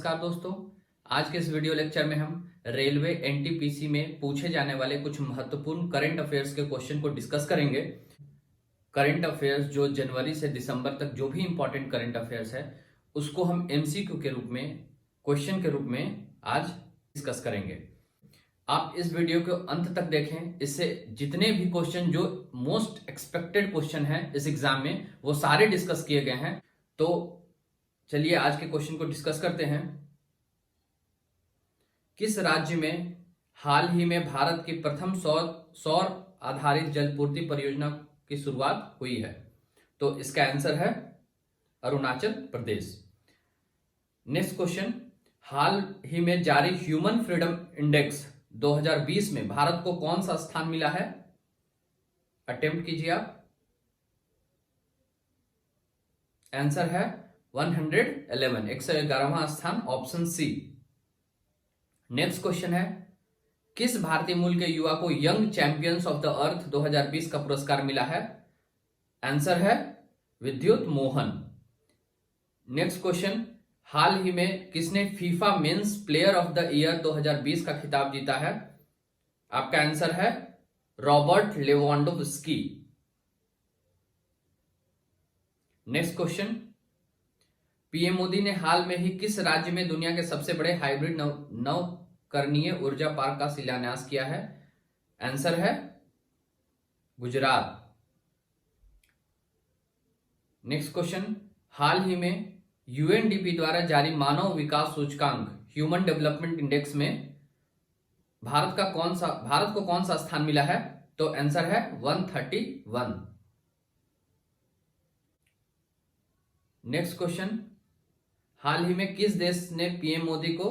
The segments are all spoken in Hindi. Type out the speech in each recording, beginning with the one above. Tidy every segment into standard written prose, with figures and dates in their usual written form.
नमस्कार दोस्तों। आज के इस वीडियो लेक्चर में हम रेलवे एनटीपीसी में पूछे जाने वाले कुछ महत्वपूर्ण करंट अफेयर्स के क्वेश्चन को डिस्कस करेंगे। करंट अफेयर्स जो जनवरी से दिसंबर तक जो भी इंपॉर्टेंट करंट अफेयर्स है उसको हम एमसीक्यू के रूप में, क्वेश्चन के रूप में आज डिस्कस करेंगे। आप इस वीडियो को अंत तक देखें, इससे जितने भी क्वेश्चन जो मोस्ट एक्सपेक्टेड क्वेश्चन है इस एग्जाम में वो सारे डिस्कस किए गए हैं। तो चलिए आज के क्वेश्चन को डिस्कस करते हैं। किस राज्य में हाल ही में भारत की प्रथम सौर आधारित जलपूर्ति परियोजना की शुरुआत हुई है? तो इसका आंसर है अरुणाचल प्रदेश। नेक्स्ट क्वेश्चन, हाल ही में जारी ह्यूमन फ्रीडम इंडेक्स 2020 में भारत को कौन सा स्थान मिला है? अटेम्प्ट कीजिए आप। आंसर है 111, 111वां स्थान, ऑप्शन सी। नेक्स्ट क्वेश्चन है, किस भारतीय मूल के युवा को young champions of the earth 2020 का पुरस्कार मिला है? आंसर है विद्युत मोहन। नेक्स्ट क्वेश्चन, हाल ही में किसने FIFA men's player of the year 2020 का खिताब जीता है? आपका आंसर है Robert Lewandowski. Next question, PM Modi ने हाल में ही किस राज्य में दुनिया के सबसे बड़े हाइब्रिड नवकरणीय ऊर्जा पार्क का शिलान्यास किया है? आंसर है गुजरात। नेक्स्ट क्वेश्चन, हाल ही में यूएनडीपी द्वारा जारी मानव विकास सूचकांक ह्यूमन डेवलपमेंट इंडेक्स में भारत को कौन सा स्थान मिला है? तो आंसर है 131। नेक्स्ट क्वेश्चन, हाल ही में किस देश ने पीएम मोदी को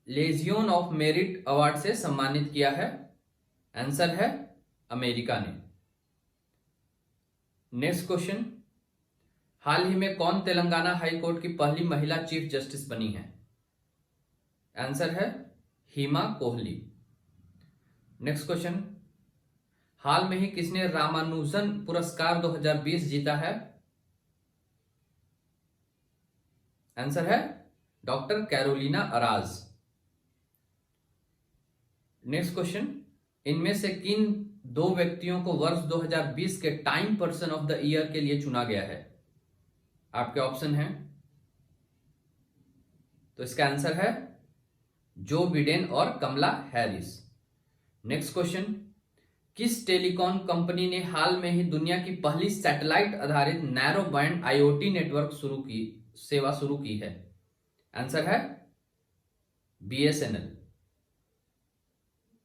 लेजियन ऑफ मेरिट अवार्ड से सम्मानित किया है? आंसर है अमेरिका ने। नेक्स्ट क्वेश्चन, हाल ही में कौन तेलंगाना हाई कोर्ट की पहली महिला चीफ जस्टिस बनी है? आंसर है हिमा कोहली। नेक्स्ट क्वेश्चन, हाल में ही किसने रामानुजन पुरस्कार 2020 जीता है? आंसर है डॉक्टर कैरोलिना अराज। नेक्स्ट क्वेश्चन, इनमें से किन दो व्यक्तियों को वर्ष 2020 के time person of the year के लिए चुना गया है? आपके ऑप्शन हैं, तो इसका आंसर है जो बिडेन और कमला हैरिस। नेक्स्ट क्वेश्चन, किस टेलीकॉम कंपनी ने हाल में ही दुनिया की पहली सैटेलाइट आधारित नैरो बैंड आईओटी नेटवर्क सेवा शुरू की है? आंसर है बीएसएनएल।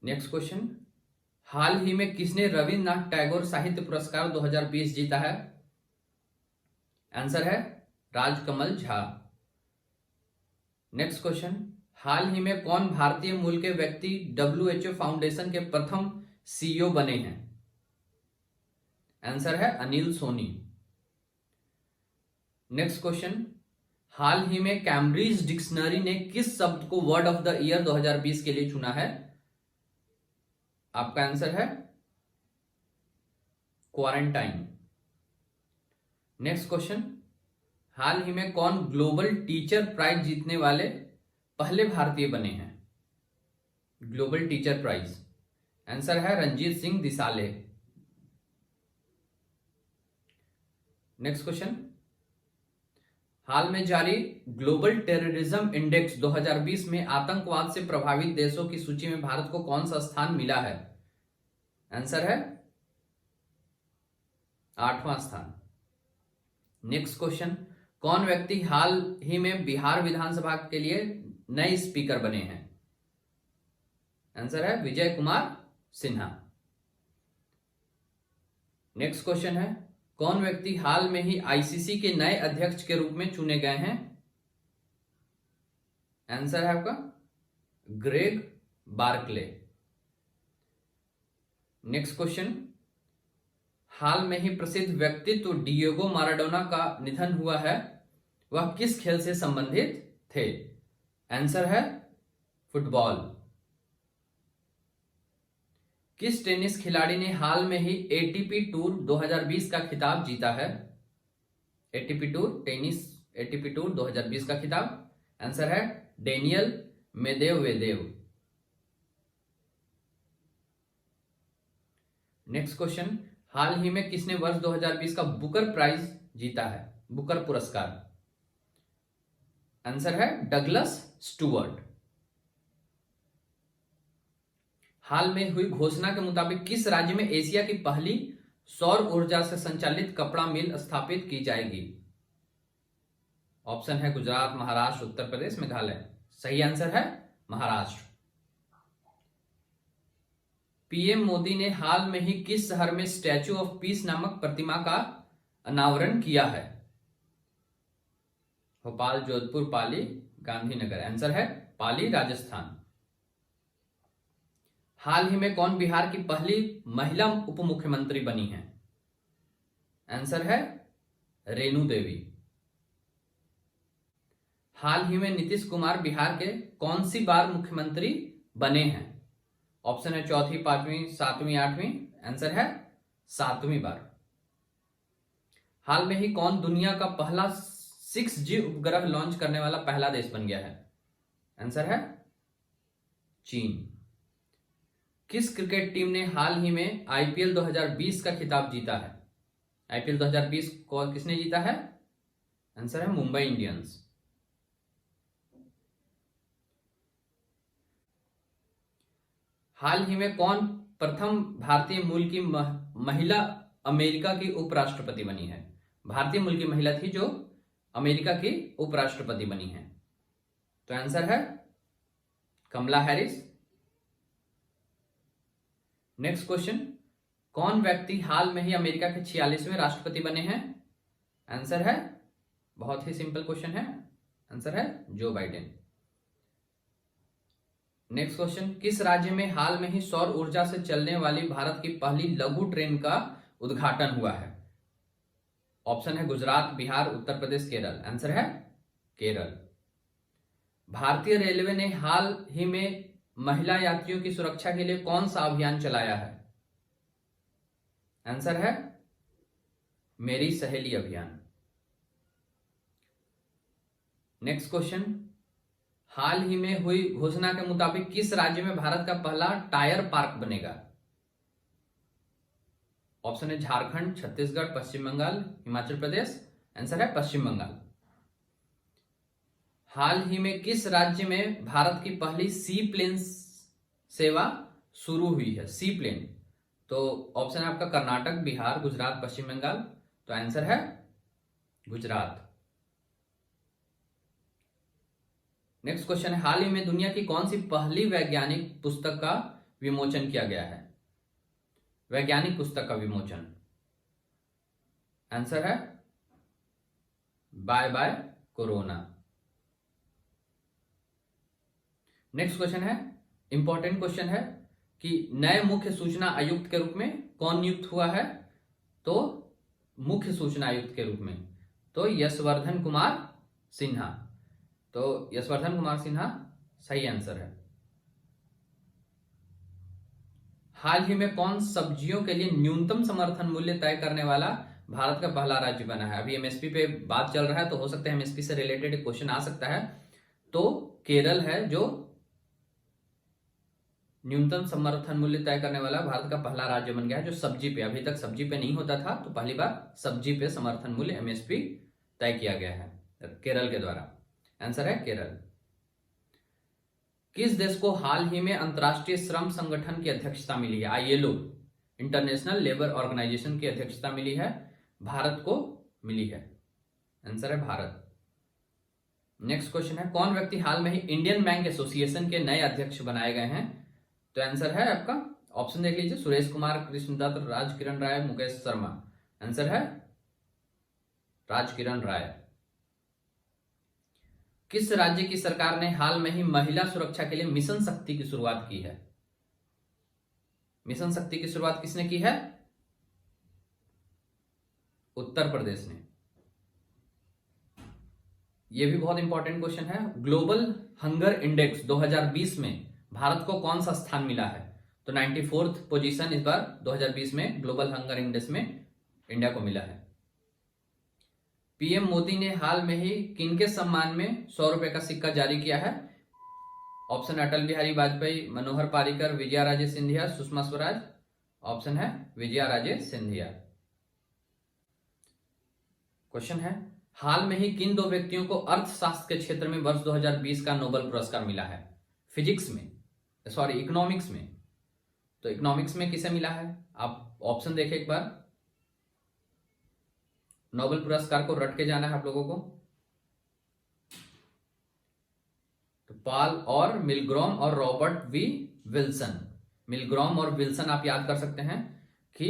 नेक्स्ट क्वेश्चन, हाल ही में किसने रविन्द्रनाथ टैगोर साहित्य पुरस्कार 2020 जीता है? आंसर है राजकमल झा। नेक्स्ट क्वेश्चन, हाल ही में कौन भारतीय मूल के व्यक्ति डब्ल्यूएचओ फाउंडेशन के प्रथम सीईओ बने हैं? आंसर है अनिल सोनी। नेक्स्ट क्वेश्चन, हाल ही में कैम्ब्रिज डिक्शनरी ने किस शब्द को वर्ड ऑफ द ईयर 2020 के लिए चुना है? आपका आंसर है क्वारंटाइन। नेक्स्ट क्वेश्चन, हाल ही में कौन ग्लोबल टीचर प्राइज जीतने वाले पहले भारतीय बने हैं? ग्लोबल टीचर प्राइज, आंसर है रंजीत सिंह दिसाले। नेक्स्ट क्वेश्चन, हाल में जारी ग्लोबल टेररिज्म इंडेक्स 2020 में आतंकवाद से प्रभावित देशों की सूची में भारत को कौन सा स्थान मिला है? आंसर है 8वां स्थान। नेक्स्ट क्वेश्चन, कौन व्यक्ति हाल ही में बिहार विधानसभा के लिए नए स्पीकर बने हैं? आंसर है विजय कुमार सिन्हा। नेक्स्ट क्वेश्चन है, कौन व्यक्ति हाल में ही आईसीसी के नए अध्यक्ष के रूप में चुने गए हैं? आंसर है आपका ग्रेग बार्कले। नेक्स्ट क्वेश्चन, हाल में ही प्रसिद्ध व्यक्तित्व डिएगो माराडोना का निधन हुआ है, वह किस खेल से संबंधित थे? आंसर है फुटबॉल। किस टेनिस खिलाड़ी ने हाल में ही एटीपी टूर 2020 का खिताब जीता है? ATP tour tennis ATP tour 2020 का खिताब? आंसर है डेनियल मेदवेदेव। नेक्स्ट क्वेश्चन, हाल ही में किसने वर्ष 2020 का बुकर प्राइज जीता है, बुकर पुरस्कार? आंसर है डगलस स्टुअर्ट। हाल में हुई घोषणा के मुताबिक किस राज्य में एशिया की पहली सौर ऊर्जा से संचालित कपड़ा मिल स्थापित की जाएगी? ऑप्शन है गुजरात, महाराष्ट्र, उत्तर प्रदेश, मेघालय। सही आंसर है महाराष्ट्र। पीएम मोदी ने हाल में ही किस शहर में स्टैच्यू ऑफ पीस नामक प्रतिमा का अनावरण किया है? भोपाल, जोधपुर, पाली, गांधीनगर। आंसर है पाली, राजस्थान। हाल ही में कौन बिहार की पहली महिला उप मुख्यमंत्री बनी है? आंसर है रेणु देवी। हाल ही में नीतीश कुमार बिहार के कौन सी बार मुख्यमंत्री बने हैं? ऑप्शन है चौथी, पांचवी, सातवीं, आठवीं। आंसर है सातवीं बार। हाल में ही कौन दुनिया का पहला 6G उपग्रह लॉन्च करने वाला पहला देश बन गया है? आंसर है चीन। किस क्रिकेट टीम ने हाल ही में आईपीएल 2020 का खिताब जीता है? आईपीएल 2020 को किसने जीता है? आंसर है मुंबई इंडियंस। हाल ही में कौन प्रथम भारतीय मूल की महिला अमेरिका की उपराष्ट्रपति बनी है? भारतीय मूल की महिला थी जो अमेरिका की उपराष्ट्रपति बनी है। तो आंसर है कमला हैरिस। नेक्स्ट क्वेश्चन, कौन व्यक्ति हाल में ही अमेरिका के 46वें राष्ट्रपति बने हैं? आंसर है, बहुत ही सिंपल क्वेश्चन है, आंसर है जो बाइडेन। नेक्स्ट क्वेश्चन, किस राज्य में हाल में ही सौर ऊर्जा से चलने वाली भारत की पहली लघु ट्रेन का उद्घाटन हुआ है? ऑप्शन है गुजरात, बिहार, उत्तर प्रदेश, केरल। आंसर है केरल। भारतीय रेलवे ने हाल ही में महिला यात्रियों की सुरक्षा के लिए कौन सा अभियान चलाया है? आंसर है मेरी सहेली अभियान। नेक्स्ट क्वेश्चन, हाल ही में हुई घोषणा के मुताबिक किस राज्य में भारत का पहला टायर पार्क बनेगा? ऑप्शन है झारखंड, छत्तीसगढ़, पश्चिम बंगाल, हिमाचल प्रदेश। आंसर है पश्चिम बंगाल। हाल ही में किस राज्य में भारत की पहली सी प्लेन सेवा शुरू हुई है? सी प्लेन, तो ऑप्शन है आपका कर्नाटक, बिहार, गुजरात, पश्चिम बंगाल। तो आंसर है गुजरात। नेक्स्ट क्वेश्चन है, हाल ही में दुनिया की कौन सी पहली वैज्ञानिक पुस्तक का विमोचन किया गया है? वैज्ञानिक पुस्तक का विमोचन। आंसर है bye bye corona. Next question है, इंपॉर्टेंट क्वेश्चन है कि नए मुख्य सूचना आयुक्त के रूप में कौन नियुक्त हुआ है? तो मुख्य सूचना आयुक्त के रूप में तो यशवर्धन कुमार सिन्हा। तो यशवर्धन कुमार सिन्हा सही आंसर है। हाल ही में कौन सब्जियों के लिए न्यूनतम समर्थन मूल्य तय करने वाला भारत का पहला राज्य बना है? अभी एमएसपी पे बात चल रहा है तो हो सकता है एमएसपी से रिलेटेड एक क्वेश्चन आ सकता है। तो केरल है जो न्यूनतम समर्थन मूल्य तय करने वाला भारत का पहला राज्य बन गया है, जो सब्जी पे, अभी तक सब्जी पे नहीं होता था, तो पहली बार सब्जी पे समर्थन मूल्य एमएसपी तय किया गया है केरल के द्वारा। आंसर है केरल। किस देश को हाल ही में अंतर्राष्ट्रीय श्रम संगठन की अध्यक्षता मिली है? आईएलओ, इंटरनेशनल लेबर ऑर्गेनाइजेशन की अध्यक्षता मिली है, भारत को मिली है। आंसर है भारत। नेक्स्ट क्वेश्चन है, कौन व्यक्ति हाल में ही इंडियन बैंक एसोसिएशन के नए अध्यक्ष बनाए गए हैं? तो आंसर है आपका, ऑप्शन देख लीजिए, सुरेश कुमार, कृष्णदत्त, राजकिरण राय, मुकेश शर्मा। आंसर है राजकिरण राय। किस राज्य की सरकार ने हाल में ही महिला सुरक्षा के लिए मिशन शक्ति की शुरुआत की है? मिशन शक्ति की शुरुआत किसने की है? उत्तर प्रदेश ने। यह भी बहुत इंपॉर्टेंट क्वेश्चन है, ग्लोबल हंगर इंडेक्स 2020 में भारत को कौन सा स्थान मिला है? तो 94th पोजीशन इस बार 2020 में ग्लोबल हंगर इंडेक्स में इंडिया को मिला है। पीएम मोदी ने हाल में ही किनके सम्मान में 100 रुपए का सिक्का जारी किया है? ऑप्शन अटल बिहारी वाजपेयी, मनोहर पारिकर, विजया राजे सिंधिया, सुषमा स्वराज। ऑप्शन है विजया राजे सिंधिया। क्वेश्चन है, हाल में ही किन दो व्यक्तियों को अर्थशास्त्र के क्षेत्र में वर्ष 2020 का नोबेल पुरस्कार मिला है? फिजिक्स में, सॉरी इकोनॉमिक्स में। तो इकोनॉमिक्स में किसे मिला है? आप ऑप्शन देखें एक बार। नोबेल पुरस्कार को रट के जाना है आप लोगों को। तो पॉल और मिलग्रॉम और रॉबर्ट वी विल्सन। मिलग्रॉम और विल्सन आप याद कर सकते हैं कि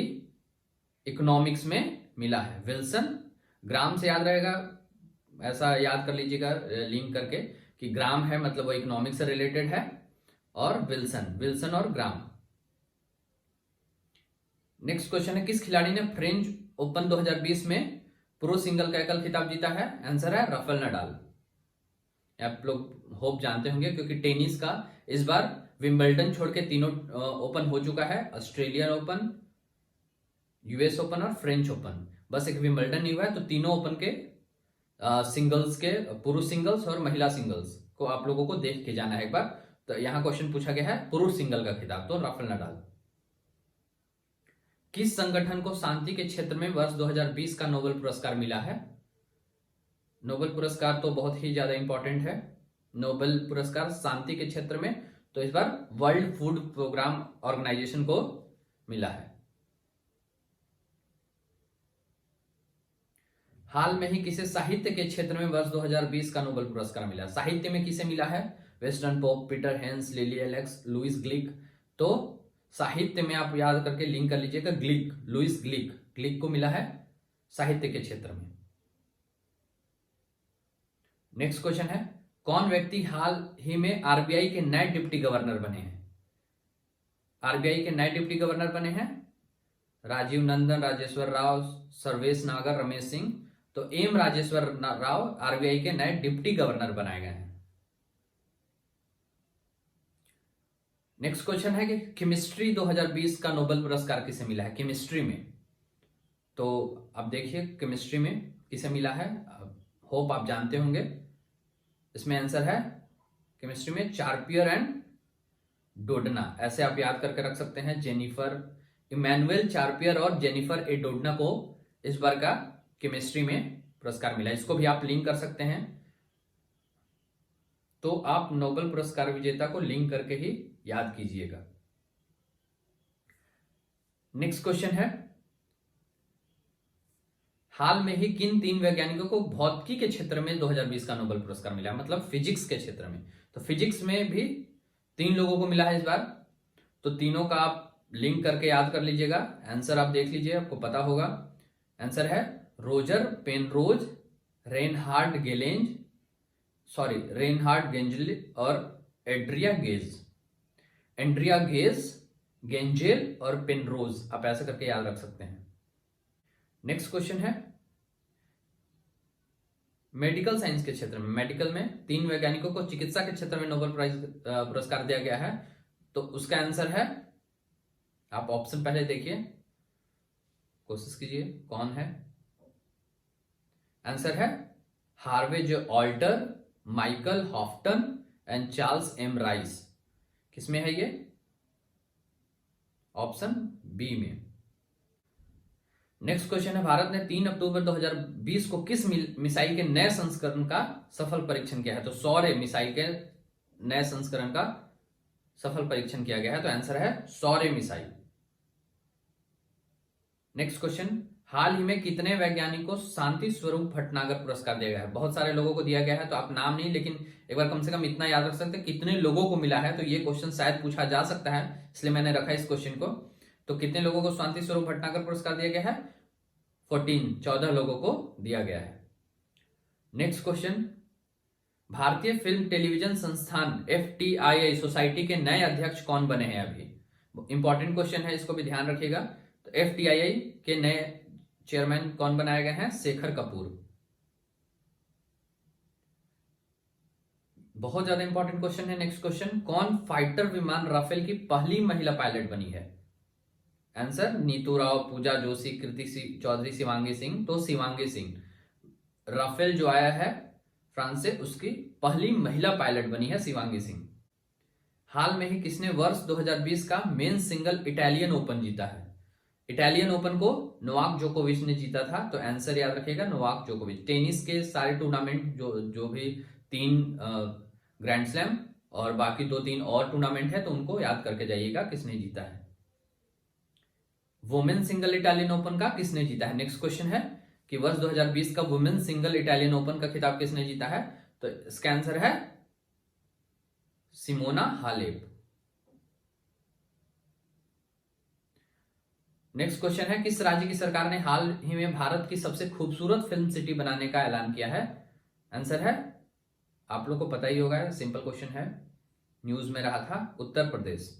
इकोनॉमिक्स में मिला है। विल्सन ग्राम से याद रहेगा, ऐसा याद कर लीजिएगा लिंक करके कि ग्राम है मतलब वो इकोनॉमिक्स से रिलेटेड है, और विल्सन, विल्सन और ग्राम। नेक्स्ट क्वेश्चन है, किस खिलाड़ी ने फ्रेंच ओपन 2020 में पुरुष सिंगल का एकल खिताब जीता है? आंसर है राफेल नडाल। आप लोग होप जानते होंगे क्योंकि टेनिस का इस बार विंबलडन छोड़ के तीनों ओपन हो चुका है। ऑस्ट्रेलियन ओपन, यूएस ओपन और फ्रेंच ओपन। बस एक विंबलडन नहीं हुआ है। तो तीनों ओपन के सिंगल्स के, पुरुष सिंगल्स और महिला सिंगल्स को आप लोगों को देख के जाना है एक बार। तो यहां क्वेश्चन पूछा गया है पुरुष सिंगल का खिताब, तो राफेल नडाल। किस संगठन को शांति के क्षेत्र में वर्ष 2020 का नोबेल पुरस्कार मिला है? नोबेल पुरस्कार तो बहुत ही ज्यादा इंपॉर्टेंट है। नोबेल पुरस्कार शांति के क्षेत्र में, तो इस बार वर्ल्ड फूड प्रोग्राम ऑर्गेनाइजेशन को मिला है। हाल में ही किसे साहित्य के क्षेत्र में वर्ष 2020 का नोबेल पुरस्कार मिला? साहित्य में किसे मिला है? वेस्टर्न पोप, पीटर हेंस, लिली एलेक्स, लुइस ग्लिक। तो साहित्य में आप याद करके लिंक कर लीजिएगा, ग्लिक, लुइस ग्लिक, ग्लिक को मिला है साहित्य के क्षेत्र में। नेक्स्ट क्वेश्चन है, कौन व्यक्ति हाल ही में आरबीआई के नए डिप्टी गवर्नर बने हैं? आरबीआई के नए डिप्टी गवर्नर बने हैं राजीव नंदन, राजेश्वर राव, सर्वेश नागर, रमेश सिंह। तो एम राजेश्वर राव आरबीआई के नए डिप्टी गवर्नर बनाए गए हैं। नेक्स्ट क्वेश्चन है कि केमिस्ट्री 2020 का नोबेल पुरस्कार किसे मिला है? केमिस्ट्री में, तो अब देखिए केमिस्ट्री में किसे मिला है, होप आप जानते होंगे। इसमें आंसर है केमिस्ट्री में चार्पियर एंड डोडना, ऐसे आप याद करके रख सकते हैं। जेनिफर, इमैनुअल चार्पियर और जेनिफर ए डोडना को इस बार का केमिस्ट्री में पुरस्कार मिला। इसको भी आप लिंक कर सकते हैं। तो आप नोबेल पुरस्कार विजेता को लिंक करके ही याद कीजिएगा। नेक्स्ट क्वेश्चन है, हाल में ही किन तीन वैज्ञानिकों को भौतिकी के क्षेत्र में 2020 का नोबेल पुरस्कार मिला? मतलब फिजिक्स के क्षेत्र में। तो फिजिक्स में भी 3 लोगों को मिला है इस बार। तो तीनों का आप लिंक करके याद कर लीजिएगा। आंसर आप देख लीजिए, आपको पता होगा। आंसर है रोजर पेनरोज, रेनहार्ड गेंजेल और एड्रिया गेज, गेंजेल और पेनरोज, आप ऐसे करके याद रख सकते हैं। नेक्स्ट क्वेश्चन है, मेडिकल साइंस के क्षेत्र में, मेडिकल में 3 वैज्ञानिकों को चिकित्सा के क्षेत्र में नोबेल पुरस्कार दिया गया है। तो उसका आंसर है, आप ऑप्शन पहले देखिए, कोशिश कीजिए कौन है। आंसर है Harvey J Alter, Michael Houghton and Charles M Rice. किसमें है ये? ऑप्शन बी में। नेक्स्ट क्वेश्चन है, भारत ने 3 अक्टूबर 2020 को किस मिसाइल के नए संस्करण का सफल परीक्षण किया है? तो सौर्य मिसाइल के नए संस्करण का सफल परीक्षण किया गया है। तो आंसर है सौर्य मिसाइल। नेक्स्ट क्वेश्चन, हाल ही में कितने वैज्ञानिकों को शांति स्वरूप भटनागर पुरस्कार दिया गया है? बहुत सारे लोगों को दिया गया है, तो आप नाम नहीं, लेकिन एक बार कम से कम इतना याद रख सकते हैं कितने लोगों को मिला है। तो ये क्वेश्चन शायद पूछा जा सकता है, इसलिए मैंने रखा इस क्वेश्चन को। तो कितने लोगों को शांति स्वरूप भटनागर पुरस्कार दिया गया है? 14 लोगों को दिया गया है। नेक्स्ट क्वेश्चन, भारतीय फिल्म टेलीविजन संस्थान FTII सोसाइटी के नए अध्यक्ष कौन बने हैं? अभी इंपॉर्टेंट क्वेश्चन है, इसको भी ध्यान रखिएगा। तो FTII के नए चेयरमैन कौन बनाए गए हैं? शेखर कपूर। बहुत ज्यादा इंपॉर्टेंट क्वेश्चन है। नेक्स्ट क्वेश्चन, कौन फाइटर विमान राफेल की पहली महिला पायलट बनी है? आंसर नीतू राव, पूजा जोशी, कृति चौधरी, शिवांगी सिंह। तो शिवांगी सिंह राफेल जो आया है फ्रांस से, उसकी पहली महिला पायलट बनी है शिवांगी सिंह। हाल में ही किसने वर्ष 2020 का मेंस सिंगल इटालियन ओपन जीता है? इटालियन ओपन को नोवाक जोकोविच ने जीता था, तो आंसर याद रखिएगा नोवाक जोकोविच। टेनिस के सारे टूर्नामेंट जो भी 3 ग्रैंड स्लैम और बाकी 2-3 और टूर्नामेंट है, तो उनको याद करके जाइएगा किसने जीता है। वुमेन सिंगल इटालियन ओपन का किसने जीता है? नेक्स्ट क्वेश्चन है कि वर्ष 2020 का वुमेन सिंगल इटालियन ओपन का खिताब किसने जीता है? तो इसका आंसर है सिमोना हालेप। नेक्स्ट क्वेश्चन है किस राज्य की सरकार ने हाल ही में भारत की सबसे खूबसूरत फिल्म सिटी बनाने का ऐलान किया है? आंसर है, आप लोग को पता ही होगा, सिंपल क्वेश्चन है, न्यूज में रहा था, उत्तर प्रदेश।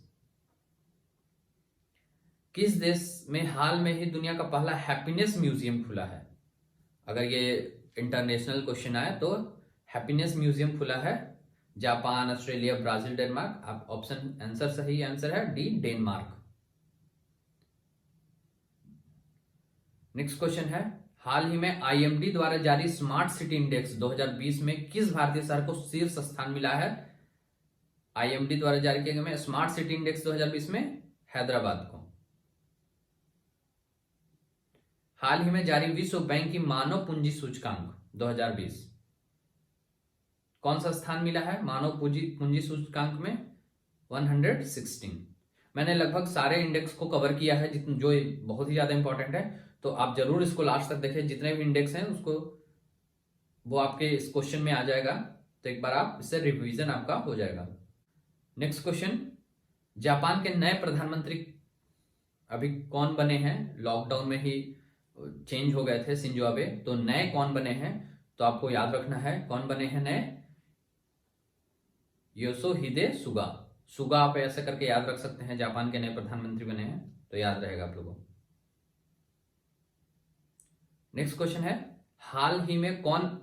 किस देश में हाल में ही दुनिया का पहला हैप्पीनेस म्यूजियम खुला है? अगर ये इंटरनेशनल क्वेश्चन आए तो हैप्पीनेस म्यूजियम खुला है जापान, ऑस्ट्रेलिया, ब्राजील, डेनमार्क। आप ऑप्शन आंसर सही आंसर है डी, डेनमार्क। नेक्स्ट क्वेश्चन है हाल ही में आईएमडी द्वारा जारी स्मार्ट सिटी इंडेक्स 2020 में किस भारतीय शहर को शीर्ष स्थान मिला है? आईएमडी द्वारा जारी किए गए स्मार्ट सिटी इंडेक्स 2020 में हैदराबाद को। हाल ही में जारी विश्व बैंक की मानव पूंजी सूचकांक 2020 कौन सा स्थान मिला है मानव पूंजी सूचकांक में? 116। मैंने लगभग सारे इंडेक्स को कवर किया है जो बहुत ही ज्यादा इंपॉर्टेंट है, तो आप जरूर इसको लास्ट तक देखें। जितने भी इंडेक्स हैं उसको वो आपके इस क्वेश्चन में आ जाएगा, तो एक बार आप इससे रिवीजन आपका हो जाएगा। नेक्स्ट क्वेश्चन, जापान के नए प्रधानमंत्री अभी कौन बने हैं? लॉकडाउन में ही चेंज हो गए थे शिंजो आबे, तो नए कौन बने हैं? तो आपको याद रखना है कौन बने हैं नए, योशिहिदे सुगा। सुगा आप ऐसे करके याद रख सकते हैं, जापान के नए प्रधानमंत्री बने हैं, तो याद रहेगा आप लोगों को। नेक्स्ट क्वेश्चन है हाल ही में कौन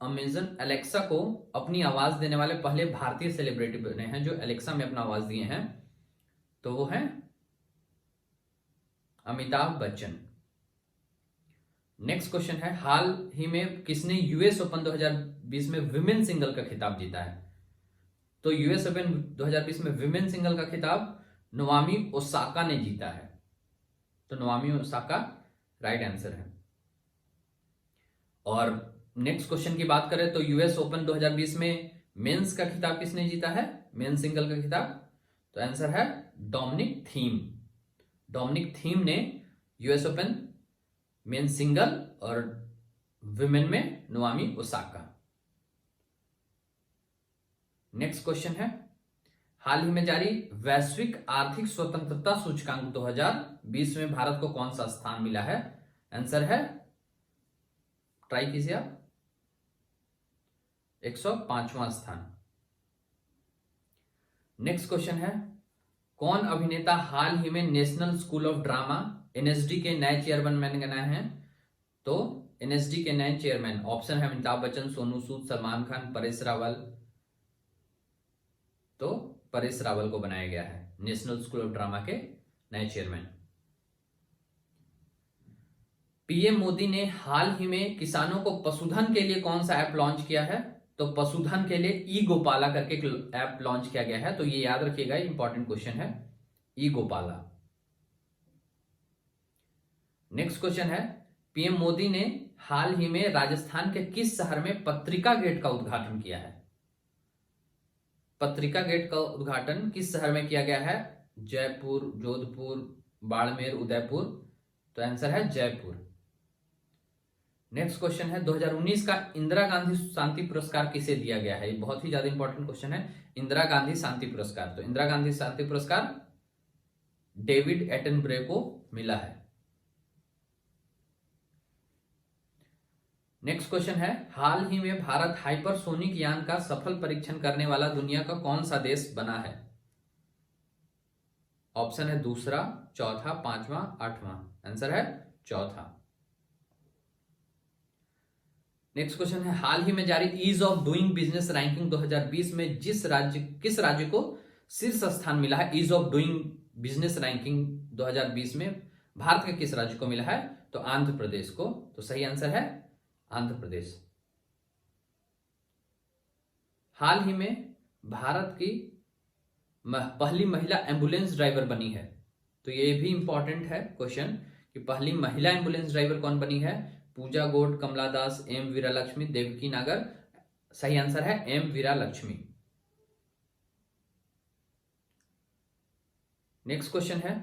अमेजन एलेक्सा को अपनी आवाज देने वाले पहले भारतीय सेलिब्रिटी बने हैं जो एलेक्सा में अपना आवाज दिए हैं? तो वो है अमिताभ बच्चन। नेक्स्ट क्वेश्चन है हाल ही में किसने यूएस ओपन 2020 में विमेन सिंगल का खिताब जीता है? तो यूएस ओपन 2020 में विमेन सिंगल का खिताब नोवामी ओसाका ने जीता है, तो नोवामी ओसाका राइट आंसर है। और नेक्स्ट क्वेश्चन की बात करें तो यूएस ओपन 2020 में मेंस का खिताब किसने जीता है, मेन सिंगल का खिताब? तो आंसर है डोमिनिक थीम। डोमिनिक थीम ने यूएस ओपन मेन सिंगल और विमेन में नोवामी ओसाका। नेक्स्ट क्वेश्चन है हाल ही में जारी वैश्विक आर्थिक स्वतंत्रता सूचकांक 2020 में भारत को कौन सा स्थान मिला है? आंसर है, ट्राई कीजिए आप, 105वां स्थान। नेक्स्ट क्वेश्चन है कौन अभिनेता हाल ही में national school of drama NSD के नए चेयरमैन बने हैं? तो एनएसडी के नए चेयरमैन ऑप्शन है अमिताभ बच्चन, सोनू सूद, सलमान खान, परेश रावल। तो परेश रावल को बनाया गया है नेशनल स्कूल ऑफ ड्रामा के नए चेयरमैन। पीएम मोदी ने हाल ही में किसानों को पशुधन के लिए कौन सा ऐप लॉन्च किया है? तो पशुधन के लिए ई गोपाला करके ऐप लॉन्च किया गया है, तो ये याद रखिएगा, इंपॉर्टेंट क्वेश्चन है ई गोपाला। नेक्स्ट क्वेश्चन है पीएम मोदी ने हाल ही में राजस्थान के किस शहर में पत्रिका गेट का उद्घाटन किया है? पत्रिका गेट का उद्घाटन किस शहर में किया गया है? जयपुर, जोधपुर, बाड़मेर, उदयपुर। तो आंसर है जयपुर। नेक्स्ट क्वेश्चन है 2019 का इंदिरा गांधी शांति पुरस्कार किसे दिया गया है? ये बहुत ही ज्यादा इंपॉर्टेंट क्वेश्चन है, इंदिरा गांधी शांति पुरस्कार। तो इंदिरा गांधी शांति पुरस्कार डेविड एटनबरे को मिला है। नेक्स्ट क्वेश्चन है हाल ही में भारत हाइपरसोनिक यान का सफल परीक्षण करने वाला दुनिया का कौन सा देश बना है? ऑप्शन है दूसरा, चौथा, पांचवा, आठवां। आंसर है चौथा। नेक्स्ट क्वेश्चन है हाल ही में जारी ease of doing business ranking 2020 में किस राज्य को शीर्ष स्थान मिला है? Ease of doing business ranking 2020 में भारत के किस राज्य को मिला है? तो आंध्र प्रदेश को। तो सही आंसर है आंध्र प्रदेश। हाल ही में भारत की पहली महिला एम्बुलेंस ड्राइवर बनी है? तो ये भी इंपॉर्टेंट है क्वेश्चन कि पहली महिला एम्बुलेंस ड्राइवर कौन बनी है? पूजा गोड, कमला दास, एम वीरा लक्ष्मी, देवकी नागर। सही आंसर है एम वीरा लक्ष्मी। नेक्स्ट क्वेश्चन है,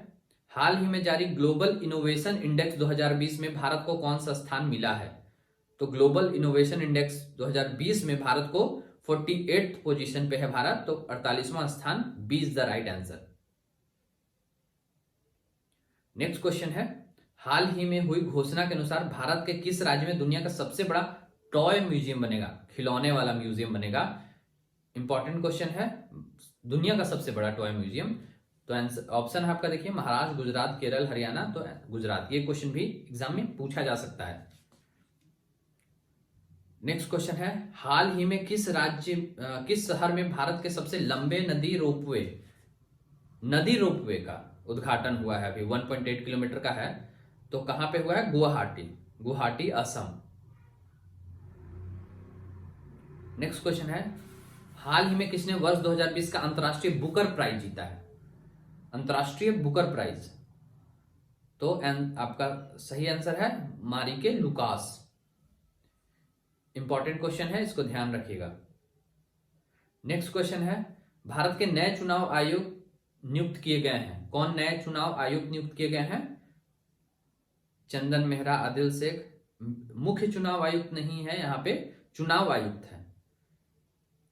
हाल ही में जारी ग्लोबल इनोवेशन इंडेक्स 2020 में भारत को कौन सा स्थान मिला है? तो ग्लोबल इनोवेशन इंडेक्स 2020 में भारत को 48th पोजीशन पे है भारत, तो 48वां स्थान, B is the right answer. Next question है, हाल ही में हुई घोषणा के अनुसार भारत के किस राज्य में दुनिया का सबसे बड़ा टॉय म्यूजियम बनेगा? खिलौने वाला म्यूजियम बनेगा। इंपॉर्टेंट क्वेश्चन है, दुनिया का सबसे बड़ा टॉय म्यूजियम। तो आंसर ऑप्शन है आपका, देखिए महाराष्ट्र, गुजरात, केरल, हरियाणा। तो गुजरात। ये क्वेश्चन भी एग्जाम में पूछा जा सकता है। नेक्स्ट क्वेश्चन है, हाल ही में किस शहर में भारत के सबसे लंबे नदी रोपवे का उद्घाटन हुआ है? अभी 1.8 किलोमीटर का है। तो कहां पे हुआ है? गुवाहाटी, असम। नेक्स्ट क्वेश्चन है, हाल ही में किसने वर्ष 2020 का अंतरराष्ट्रीय बुकर प्राइज जीता है? अंतरराष्ट्रीय बुकर प्राइज। तो आपका सही आंसर है मारिके लुकास। इंपॉर्टेंट क्वेश्चन है, इसको ध्यान रखिएगा। नेक्स्ट क्वेश्चन है, भारत के नए चुनाव आयुक्त नियुक्त किए गए हैं? कौन नए चुनाव आयुक्त नियुक्त किए गए हैं? चंदन मेहरा, आदिल शेख। मुख्य चुनाव आयुक्त नहीं है, यहां पे चुनाव आयुक्त है।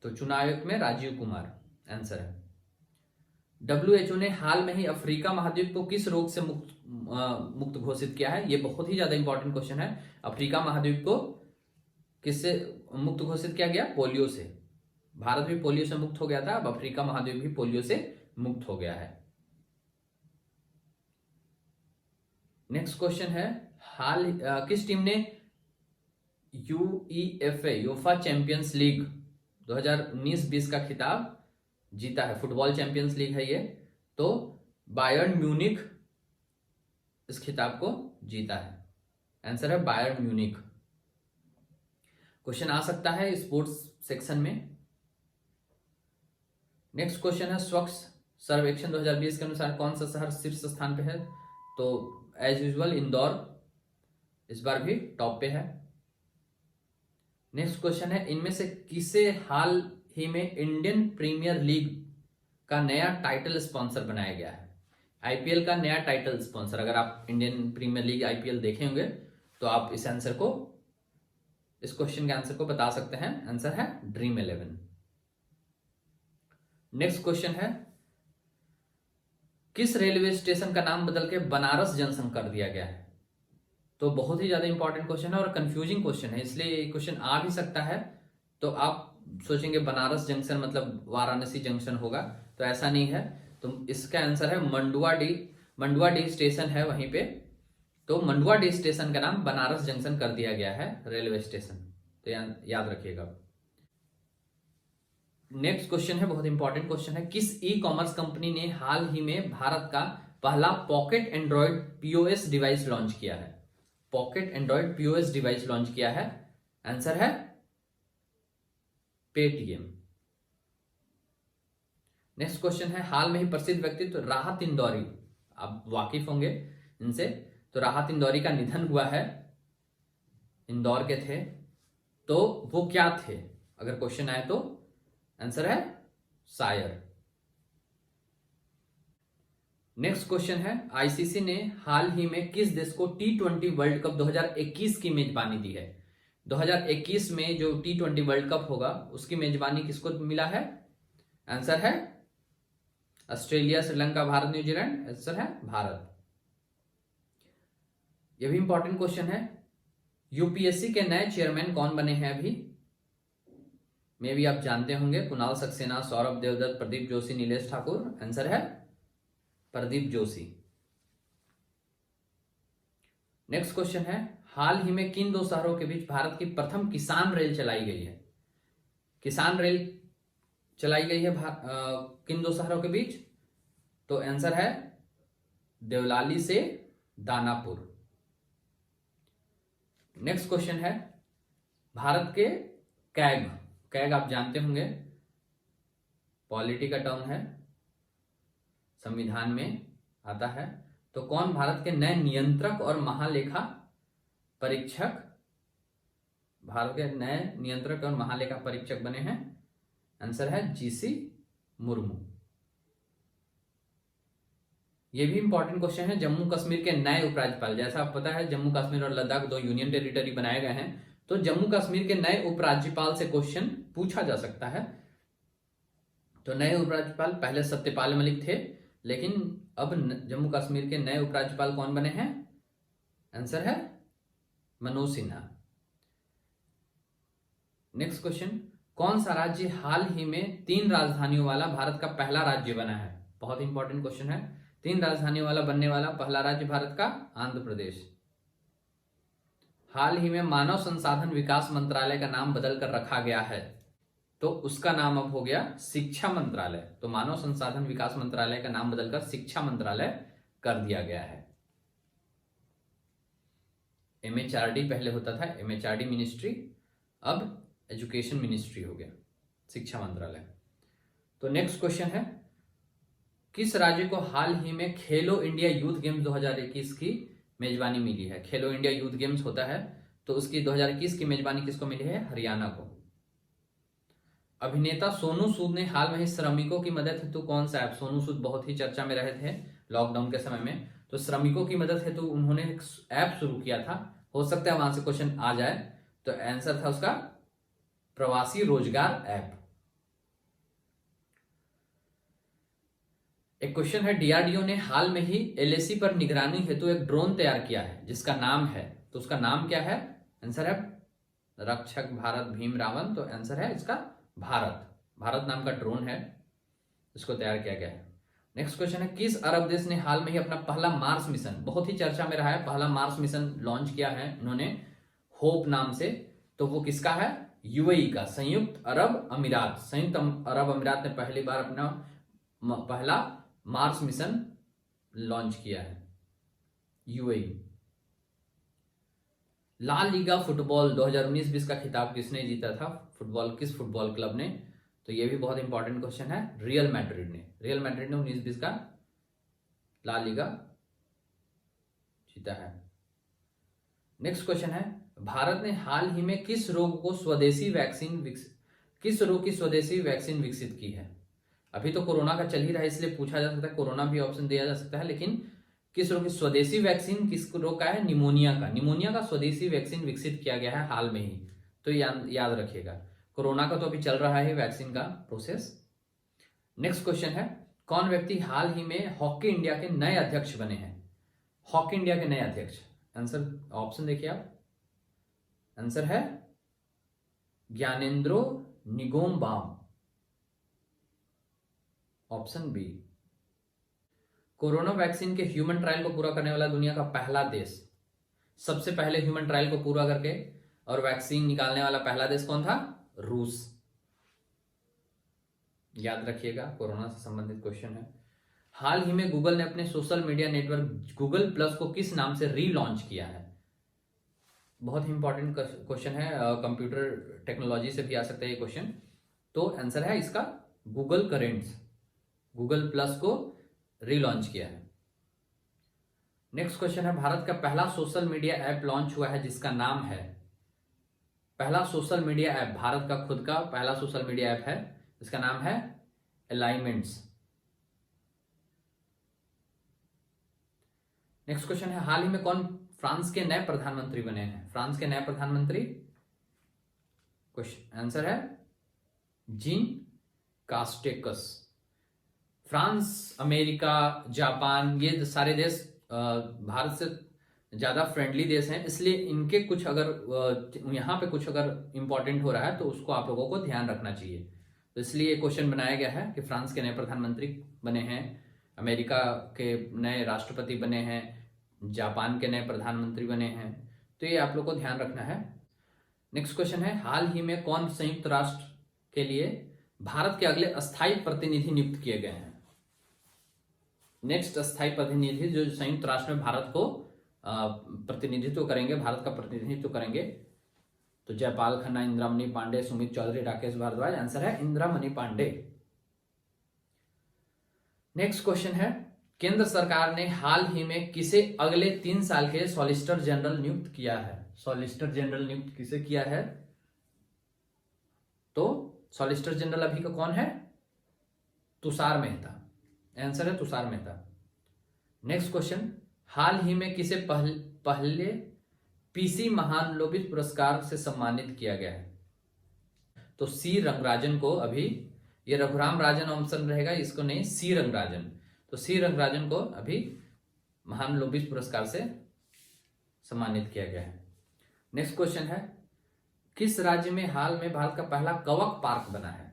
तो चुनाव आयुक्त में राजीव कुमार आंसर है। WHO ने हाल में ही अफ्रीका महाद्वीप को किस रोग से मुक्त घोषित किया है? ये बहुत ही ज्यादा इंपॉर्टेंट क्वेश्चन है। अफ्रीका महाद्वीप को किससे मुक्त घोषित किया गया? पोलियो से। भारत भी पोलियो से मुक्त हो गया था, अब अफ्रीका महाद्वीप भी पोलियो से मुक्त हो गया है। नेक्स्ट क्वेश्चन है, किस टीम ने यूईएफए चैंपियंस लीग 2019-20 का खिताब जीता है? फुटबॉल चैंपियंस लीग है ये। तो बायर्न म्यूनिख इस खिताब को जीता है। आंसर है बायर्न म्यूनिख। क्वेश्चन आ सकता है स्पोर्ट्स सेक्शन में। नेक्स्ट क्वेश्चन है, स्वच्छ सर्वेक्षण 2020 के अनुसार कौन सा शहर शीर्ष स्थान पे है? तो एज यूजुअल इंदौर इस बार भी टॉप पे है। नेक्स्ट क्वेश्चन है, इनमें से किसे हाल ही में इंडियन प्रीमियर लीग का नया टाइटल स्पॉन्सर बनाया गया है? आईपीएल का नया टाइटल स्पॉन्सर। अगर आप इंडियन प्रीमियर लीग आईपीएल देखे होंगे तो आप इस क्वेश्चन के आंसर को बता सकते हैं। आंसर है ड्रीम 11। नेक्स्ट क्वेश्चन है, किस रेलवे स्टेशन का नाम बदल के बनारस जंक्शन कर दिया गया है? तो बहुत ही ज्यादा इंपॉर्टेंट क्वेश्चन है और कंफ्यूजिंग क्वेश्चन है, इसलिए ये क्वेश्चन आ भी सकता है। तो आप सोचेंगे बनारस जंक्शन मतलब वाराणसी जंक्शन होगा, तो ऐसा नहीं है। तो इसका आंसर है मंडुआ डी स्टेशन है वहीं पे। तो मंडुआ डी स्टेशन का नाम बनारस जंक्शन कर दिया गया है रेलवे स्टेशन। तो याद रखिएगा। नेक्स्ट क्वेश्चन है, बहुत इंपॉर्टेंट क्वेश्चन है, किस ई कॉमर्स कंपनी ने हाल ही में भारत का पहला pocket Android POS device launch किया है? Pocket Android POS device launch किया है। आंसर है पेटीएम। नेक्स्ट क्वेश्चन है, हाल में ही प्रसिद्ध व्यक्तित्व राहत इंदौरी, आप वाकिफ होंगे इनसे। तो राहत इंदौरी का निधन हुआ है, इंदौर के थे। तो वो क्या थे अगर क्वेश्चन आए तो? आंसर है शायर। नेक्स्ट क्वेश्चन है, आईसीसी ने हाल ही में किस देश को T20 वर्ल्ड कप 2021 की मेजबानी दी है? 2021 में जो T20 वर्ल्ड कप होगा उसकी मेजबानी किसको मिला है? आंसर है Australia, Sri Lanka, Bharat, New Zealand. Answer है भारत। यह भी इंपॉर्टेंट क्वेश्चन है, यूपीएससी के नए चेयरमैन कौन बने हैं अभी? मे भी आप जानते होंगे, कुणाल सक्सेना, सौरभ देवदत्त, प्रदीप जोशी, नीलेश ठाकुर। आंसर है प्रदीप जोशी। नेक्स्ट क्वेश्चन है, हाल ही में किन दो शहरों के बीच भारत की प्रथम किसान रेल चलाई गई है? किसान रेल चलाई गई है किन दो शहरों के बीच? तो आंसर है देवलाली से दानापुर। नेक्स्ट क्वेश्चन है, भारत के कैग आप जानते होंगे, पॉलिटी का टर्म है, संविधान में आता है। तो कौन भारत के नए नियंत्रक और महालेखा परीक्षक, भारत के नए नियंत्रक और महालेखा परीक्षक बने हैं? आंसर है जीसी मुर्मू। ये भी इंपॉर्टेंट क्वेश्चन है। जम्मू कश्मीर के नए उपराज्यपाल, जैसा आप पता है जम्मू कश्मीर और लद्दाख 2 यूनियन टेरिटरी बनाए गए हैं, तो जम्मू कश्मीर के नए उपराज्यपाल से क्वेश्चन पूछा जा सकता है। तो नए उपराज्यपाल पहले सत्यपाल मलिक थे, लेकिन अब जम्मू कश्मीर के नए उपराज्यपाल कौन बने हैं? आंसर है मनोज सिन्हा। नेक्स्ट क्वेश्चन, कौन सा राज्य हाल ही में 3 राजधानियों वाला भारत का पहला राज्य बना है? बहुत इंपॉर्टेंट क्वेश्चन है। 3 राजधानियों वाला बनने वाला पहला राज्य भारत का आंध्र प्रदेश। हाल ही में मानव संसाधन विकास मंत्रालय का नाम बदल कर रखा गया है, तो उसका नाम अब हो गया शिक्षा मंत्रालय। तो मानव संसाधन विकास मंत्रालय का नाम बदलकर शिक्षा मंत्रालय कर दिया गया है। MHRD पहले होता था, MHRD मिनिस्ट्री, अब एजुकेशन मिनिस्ट्री हो गया, शिक्षा मंत्रालय। तो नेक्स्ट क्वेश्चन है, किस राज्य को हाल ही में खेलो इंडिया यूथ गेम्स 2021 की मेजबानी मिली है? खेलो इंडिया यूथ गेम्स होता है, तो उसकी 2021 की मेजबानी किसको मिली है? हरियाणा को। अभिनेता सोनू सूद ने हाल में ही श्रमिकों की मदद हेतु कौन सा ऐप, सोनू सूद बहुत ही चर्चा में रहे थे लॉकडाउन के समय में, तो श्रमिकों की मदद हेतु उन्होंने एक ऐप शुरू किया था। हो सकता है वहां से क्वेश्चन आ जाए, तो आंसर था उसका प्रवासी रोजगार ऐप। एक क्वेश्चन है, डीआरडीओ ने हाल में ही एलएसी पर निगरानी हेतु एक ड्रोन तैयार किया है जिसका नाम है, तो उसका नाम क्या है? आंसर है रक्षक भारत भीम रावण। तो आंसर है इसका भारत नाम का ड्रोन है, इसको तैयार किया गया है। नेक्स्ट क्वेश्चन है, किस अरब देश ने हाल में ही अपना पहला मार्स मिशन, बहुत ही चर्चा में रहा है, पहला मार्स मिशन लॉन्च किया है उन्होंने होप नाम से, तो वो किसका है? यूएई का, संयुक्त अरब अमीरात। संयुक्त अरब अमीरात ने पहली बार अपना पहला मार्स मिशन लॉन्च किया है, यूएई। ला लीगा फुटबॉल 2019-20 का खिताब किसने जीता था? किस फुटबॉल क्लब ने? तो ये भी बहुत इंपॉर्टेंट क्वेश्चन है, रियल मैड्रिड ने। रियल मैड्रिड ने 19-20 का ला लीगा जीता है। नेक्स्ट क्वेश्चन है, भारत ने हाल ही में किस रोग की स्वदेशी वैक्सीन विकसित की है? अभी तो कोरोना का चल ही रहा है, इसलिए पूछा जा सकता है, कोरोना भी ऑप्शन दिया जा सकता है, लेकिन किस रोग की स्वदेशी वैक्सीन, किस रोग का है? निमोनिया का स्वदेशी वैक्सीन विकसित किया गया है हाल में ही, तो याद रखिएगा। कोरोना का तो अभी चल रहा है वैक्सीन का प्रोसेस। नेक्स्ट क्वेश्चन है, कौन व्यक्ति हाल ही में हॉकी इंडिया के नए अध्यक्ष बने हैं? हॉकी इंडिया के नए अध्यक्ष, आंसर ऑप्शन देखिए आप, आंसर है Gyanendro Ningombam, option B. Corona vaccine के ह्यूमन ट्रायल को पूरा करने वाला दुनिया का पहला देश, सबसे पहले ह्यूमन ट्रायल को पूरा करके और वैक्सीन निकालने वाला पहला देश कौन था? रूस। याद रखिएगा, कोरोना से संबंधित क्वेश्चन है। हाल ही में गूगल ने अपने social media network Google plus को किस नाम से रीलॉन्च किया है? बहुत ही इंपॉर्टेंट क्वेश्चन है, कंप्यूटर टेक्नोलॉजी से भी आ सकता है ये क्वेश्चन। तो आंसर है इसका गूगल करेंट्स, गूगल प्लस को रीलॉन्च किया है। नेक्स्ट क्वेश्चन है, भारत का पहला सोशल मीडिया ऐप लॉन्च हुआ है जिसका नाम है, पहला सोशल मीडिया ऐप, भारत का खुद का पहला सोशल मीडिया ऐप है, इसका नाम है अलाइनमेंट्स। नेक्स्ट क्वेश्चन है, हाल ही में कौन फ्रांस के नए प्रधानमंत्री बने हैं? फ्रांस के नए प्रधानमंत्री, क्वेश्चन आंसर है जीन कास्टेकस। फ्रांस, अमेरिका, जापान, ये सारे देश भारत से ज्यादा फ्रेंडली देश हैं, इसलिए इनके कुछ अगर यहाँ पे कुछ अगर इंपॉर्टेंट हो रहा है तो उसको आप लोगों को ध्यान रखना चाहिए। तो इसलिए क्वेश्चन बनाया गया है कि फ्रांस के नए प्रधानमंत्री बने हैं, अमेरिका के नए राष्ट्रपति बने हैं, जापान के नए प्रधानमंत्री बने हैं, तो ये आप लोग को ध्यान रखना है। नेक्स्ट क्वेश्चन है, हाल ही में कौन संयुक्त राष्ट्र के लिए भारत के अगले अस्थायी प्रतिनिधि नियुक्त किए गए हैं? नेक्स्ट अस्थायी प्रतिनिधि जो संयुक्त राष्ट्र में भारत को प्रतिनिधित्व करेंगे, भारत का प्रतिनिधित्व करेंगे, तो जयपाल खन्ना, इंदिरामणि पांडे, सुमित चौधरी, राकेश भारद्वाज। आंसर है इंदिरामणि पांडे। नेक्स्ट क्वेश्चन है, केंद्र सरकार ने हाल ही में किसे अगले 3 साल के सॉलिसिटर जनरल नियुक्त किया है? सॉलिसिटर जनरल नियुक्त किसे किया है? तो सॉलिसिटर जनरल अभी का कौन है? तुषार मेहता। आंसर है तुषार मेहता। नेक्स्ट क्वेश्चन, हाल ही में किसे पहले पीसी महानलोभित पुरस्कार से सम्मानित किया गया है? तो सी रंगराजन को, अभी ये रघुराम राजन ऑप्शन रहेगा, इसको नहीं, सी रंगराजन। तो सी रंगराजन को अभी महानलोभित पुरस्कार से सम्मानित किया गया है। नेक्स्ट क्वेश्चन है, किस राज्य में हाल में भारत का पहला कवक पार्क बना है?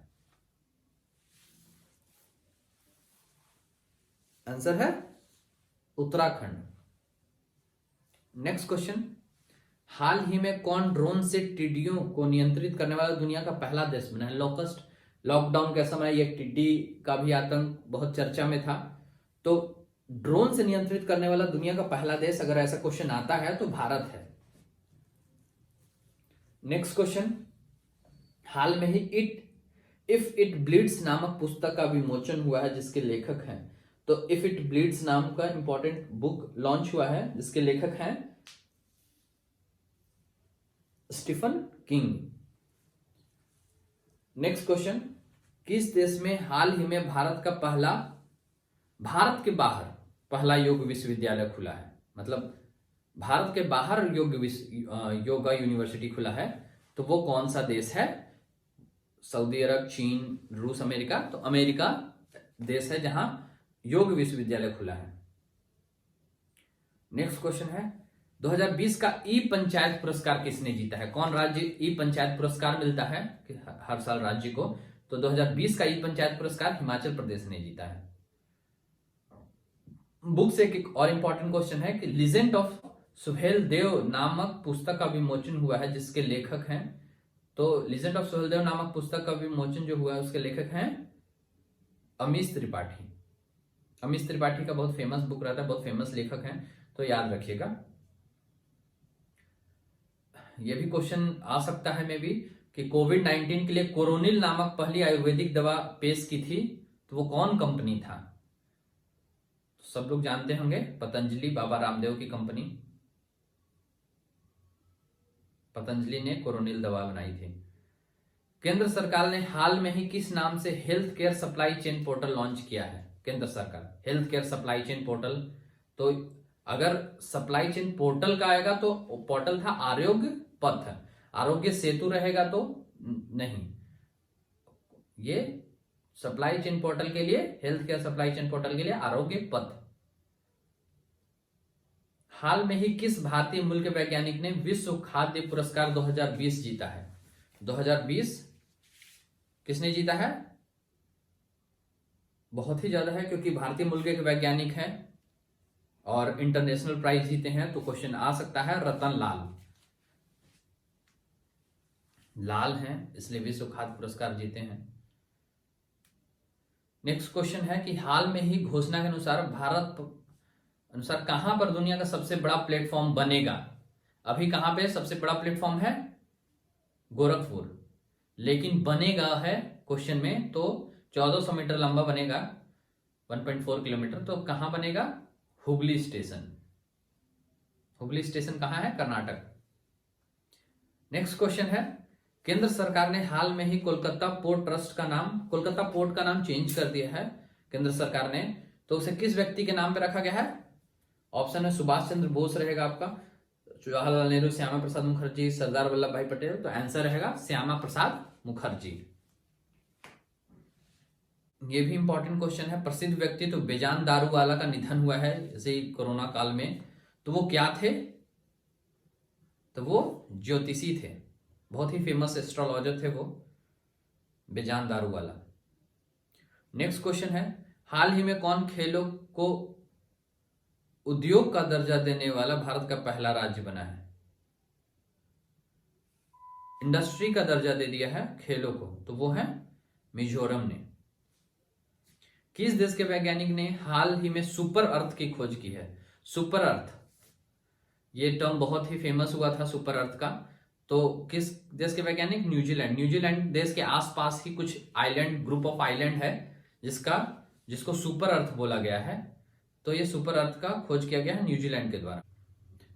आंसर है उत्तराखंड। नेक्स्ट क्वेश्चन, हाल ही में कौन ड्रोन से टिड्डियों को नियंत्रित करने वाला दुनिया का पहला देश बना है? लॉकडाउन के समय ये टिड्डी का भी आतंक बहुत चर्चा में था। तो ड्रोन से नियंत्रित करने वाला दुनिया का पहला देश, अगर ऐसा क्वेश्चन आता है तो भारत है। नेक्स्ट क्वेश्चन, हाल में ही इफ इट ब्लीड्स नामक पुस्तक का विमोचन हुआ है, जिसके लेखक हैं? तो इफ इट ब्लीड्स नाम का इंपॉर्टेंट बुक लॉन्च हुआ है, जिसके लेखक हैं स्टीफन किंग। नेक्स्ट क्वेश्चन, किस देश में हाल ही में भारत के बाहर पहला योग विश्वविद्यालय खुला है? मतलब भारत के बाहर योगा यूनिवर्सिटी खुला है, तो वो कौन सा देश है? सऊदी अरब, चीन, रूस, अमेरिका? तो अमेरिका देश है जहां योग विश्वविद्यालय खुला है। नेक्स्ट क्वेश्चन है, 2020 का ई पंचायत पुरस्कार किसने जीता है? कौन राज्य ई पंचायत पुरस्कार मिलता है हर साल राज्य को? तो 2020 का ई पंचायत पुरस्कार हिमाचल प्रदेश ने जीता है। बुक से एक और इंपॉर्टेंट क्वेश्चन है कि लीजेंड ऑफ सुहेल देव नामक पुस्तक का विमोचन हुआ है, जिसके लेखक हैं? तो लीजेंड ऑफ सुहेल देव नामक पुस्तक का विमोचन जो हुआ है, उसके लेखक हैं अमीश त्रिपाठी। अमीश त्रिपाठी का बहुत फेमस बुक रहता है, बहुत फेमस लेखक हैं, तो याद रखिएगा। यह भी क्वेश्चन आ सकता है मे भी कि कोविड-19 के लिए कोरोनिल नामक पहली आयुर्वेदिक दवा पेश की थी, तो वो कौन कंपनी था? सब लोग जानते होंगे, पतंजलि, बाबा रामदेव की कंपनी। पतंजलि ने कोरोनिल दवा बनाई थी। केंद्र सरकार ने हाल में ही किस नाम से health care supply chain portal launch किया है? केंद्र सरकार health care supply chain portal. तो अगर सप्लाई चेन पोर्टल का आएगा तो पोर्टल था आरोग्य पथ। आरोग्य सेतु रहेगा तो नहीं, ये सप्लाई चेन पोर्टल के लिए, health care supply chain portal के लिए आरोग्य पथ। हाल में ही किस भारतीय मूल के वैज्ञानिक ने विश्व खाद्य पुरस्कार 2020 जीता है? 2020 किसने जीता है? बहुत ही ज्यादा है, क्योंकि भारतीय मूल के वैज्ञानिक हैं और इंटरनेशनल प्राइज जीते हैं। तो क्वेश्चन आ सकता है रतन लाल हैं, इसलिए विश्व खाद्य पुरस्कार जीते हैं। नेक्स्ट क्वेश्चन है कि हाल में ही घोषणा के अनुसार भारत अनुसार कहां पर दुनिया का सबसे बड़ा प्लेटफॉर्म बनेगा? अभी कहां पे सबसे बड़ा प्लेटफॉर्म है? गोरखपुर। लेकिन बनेगा है क्वेश्चन में, तो 1400 मीटर लंबा बनेगा, 1.4 किलोमीटर। तो कहां बनेगा? हुगली स्टेशन। हुगली स्टेशन कहां है? कर्नाटक। नेक्स्ट क्वेश्चन है, केंद्र सरकार ने हाल में ही कोलकाता पोर्ट का नाम चेंज कर दिया है केंद्र सरकार ने, तो उसे किस व्यक्ति के नाम पे रखा गया है? ऑप्शन है सुभाष चंद्र बोस रहेगा आपका, जवाहरलाल नेहरू, श्यामा प्रसाद मुखर्जी, सरदार वल्लभ भाई पटेल। तो आंसर रहेगा श्यामा प्रसाद मुखर्जी। ये भी इंपॉर्टेंट क्वेश्चन है। प्रसिद्ध व्यक्ति तो बेजान दारूवाला का निधन हुआ है इसी कोरोना काल में, तो वो क्या थे? तो वो ज्योतिषी थे, बहुत ही फेमस एस्ट्रोलॉजर थे वो, बेजान दारूवाला। नेक्स्ट क्वेश्चन है, हाल ही में कौन खेलों को उद्योग का दर्जा देने वाला भारत का पहला राज्य बना है? इंडस्ट्री का दर्जा दे दिया है खेलों को, तो वो है मिजोरम ने। किस देश के वैज्ञानिक ने हाल ही में सुपर अर्थ की खोज की है? सुपर अर्थ, ये टर्म बहुत ही फेमस हुआ था सुपर अर्थ का। तो किस देश के वैज्ञानिक? न्यूजीलैंड देश के आसपास ही कुछ आइलैंड, ग्रुप ऑफ आइलैंड है जिसका जिसको सुपर अर्थ बोला गया है। तो ये सुपर अर्थ का खोज किया गया है न्यूजीलैंड के द्वारा।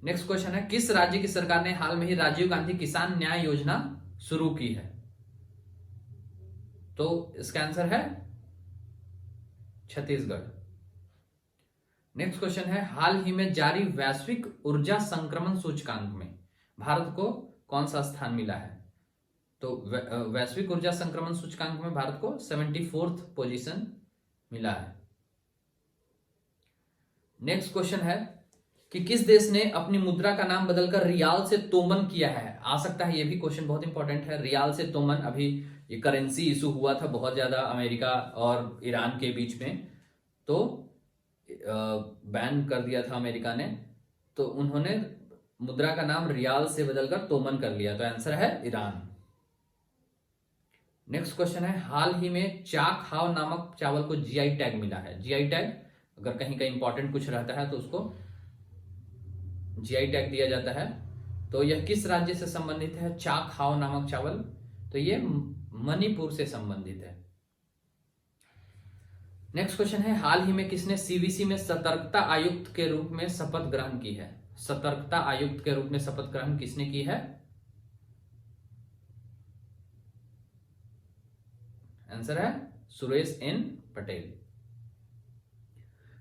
नेक्स्ट क्वेश्चन है, किस राज्य की सरकार ने हाल में ही राजीव गांधी किसान न्याय योजना शुरू की है? तो इसका आंसर है छत्तीसगढ़। नेक्स्ट क्वेश्चन है, हाल ही में जारी वैश्विक ऊर्जा संक्रमण सूचकांक में भारत को कौन सा स्थान मिला है? तो वैश्विक ऊर्जा संक्रमण सूचकांक में भारत को 74th पोजीशन मिला है। नेक्स्ट क्वेश्चन है कि किस देश ने अपनी मुद्रा का नाम बदलकर रियाल से तोमन किया है? आ सकता है, ये भी क्वेश्चन बहुत इंपॉर्टेंट है। रियाल से तोमन, अभी ये करेंसी इशू हुआ था बहुत ज्यादा अमेरिका और ईरान के बीच में, तो बैन कर दिया था अमेरिका ने, तो उन्होंने मुद्रा का नाम रियाल से बदलकर तोमन कर लिया। तो आंसर है ईरान। नेक्स्ट क्वेश्चन है, हाल ही में चाक हाव नामक चावल को जीआई टैग मिला है। जीआई टैग अगर कहीं का इंपॉर्टेंट कुछ रहता है तो उसको जीआई टैग दिया जाता है। तो यह किस राज्य से संबंधित है चाक हाव नामक चावल? तो ये मणिपुर से संबंधित है। नेक्स्ट क्वेश्चन है, हाल ही में किसने सीवीसी में सतर्कता आयुक्त के रूप में शपथ ग्रहण की है? सतर्कता आयुक्त के रूप में शपथ ग्रहण किसने की है? आंसर है Suresh N Patel.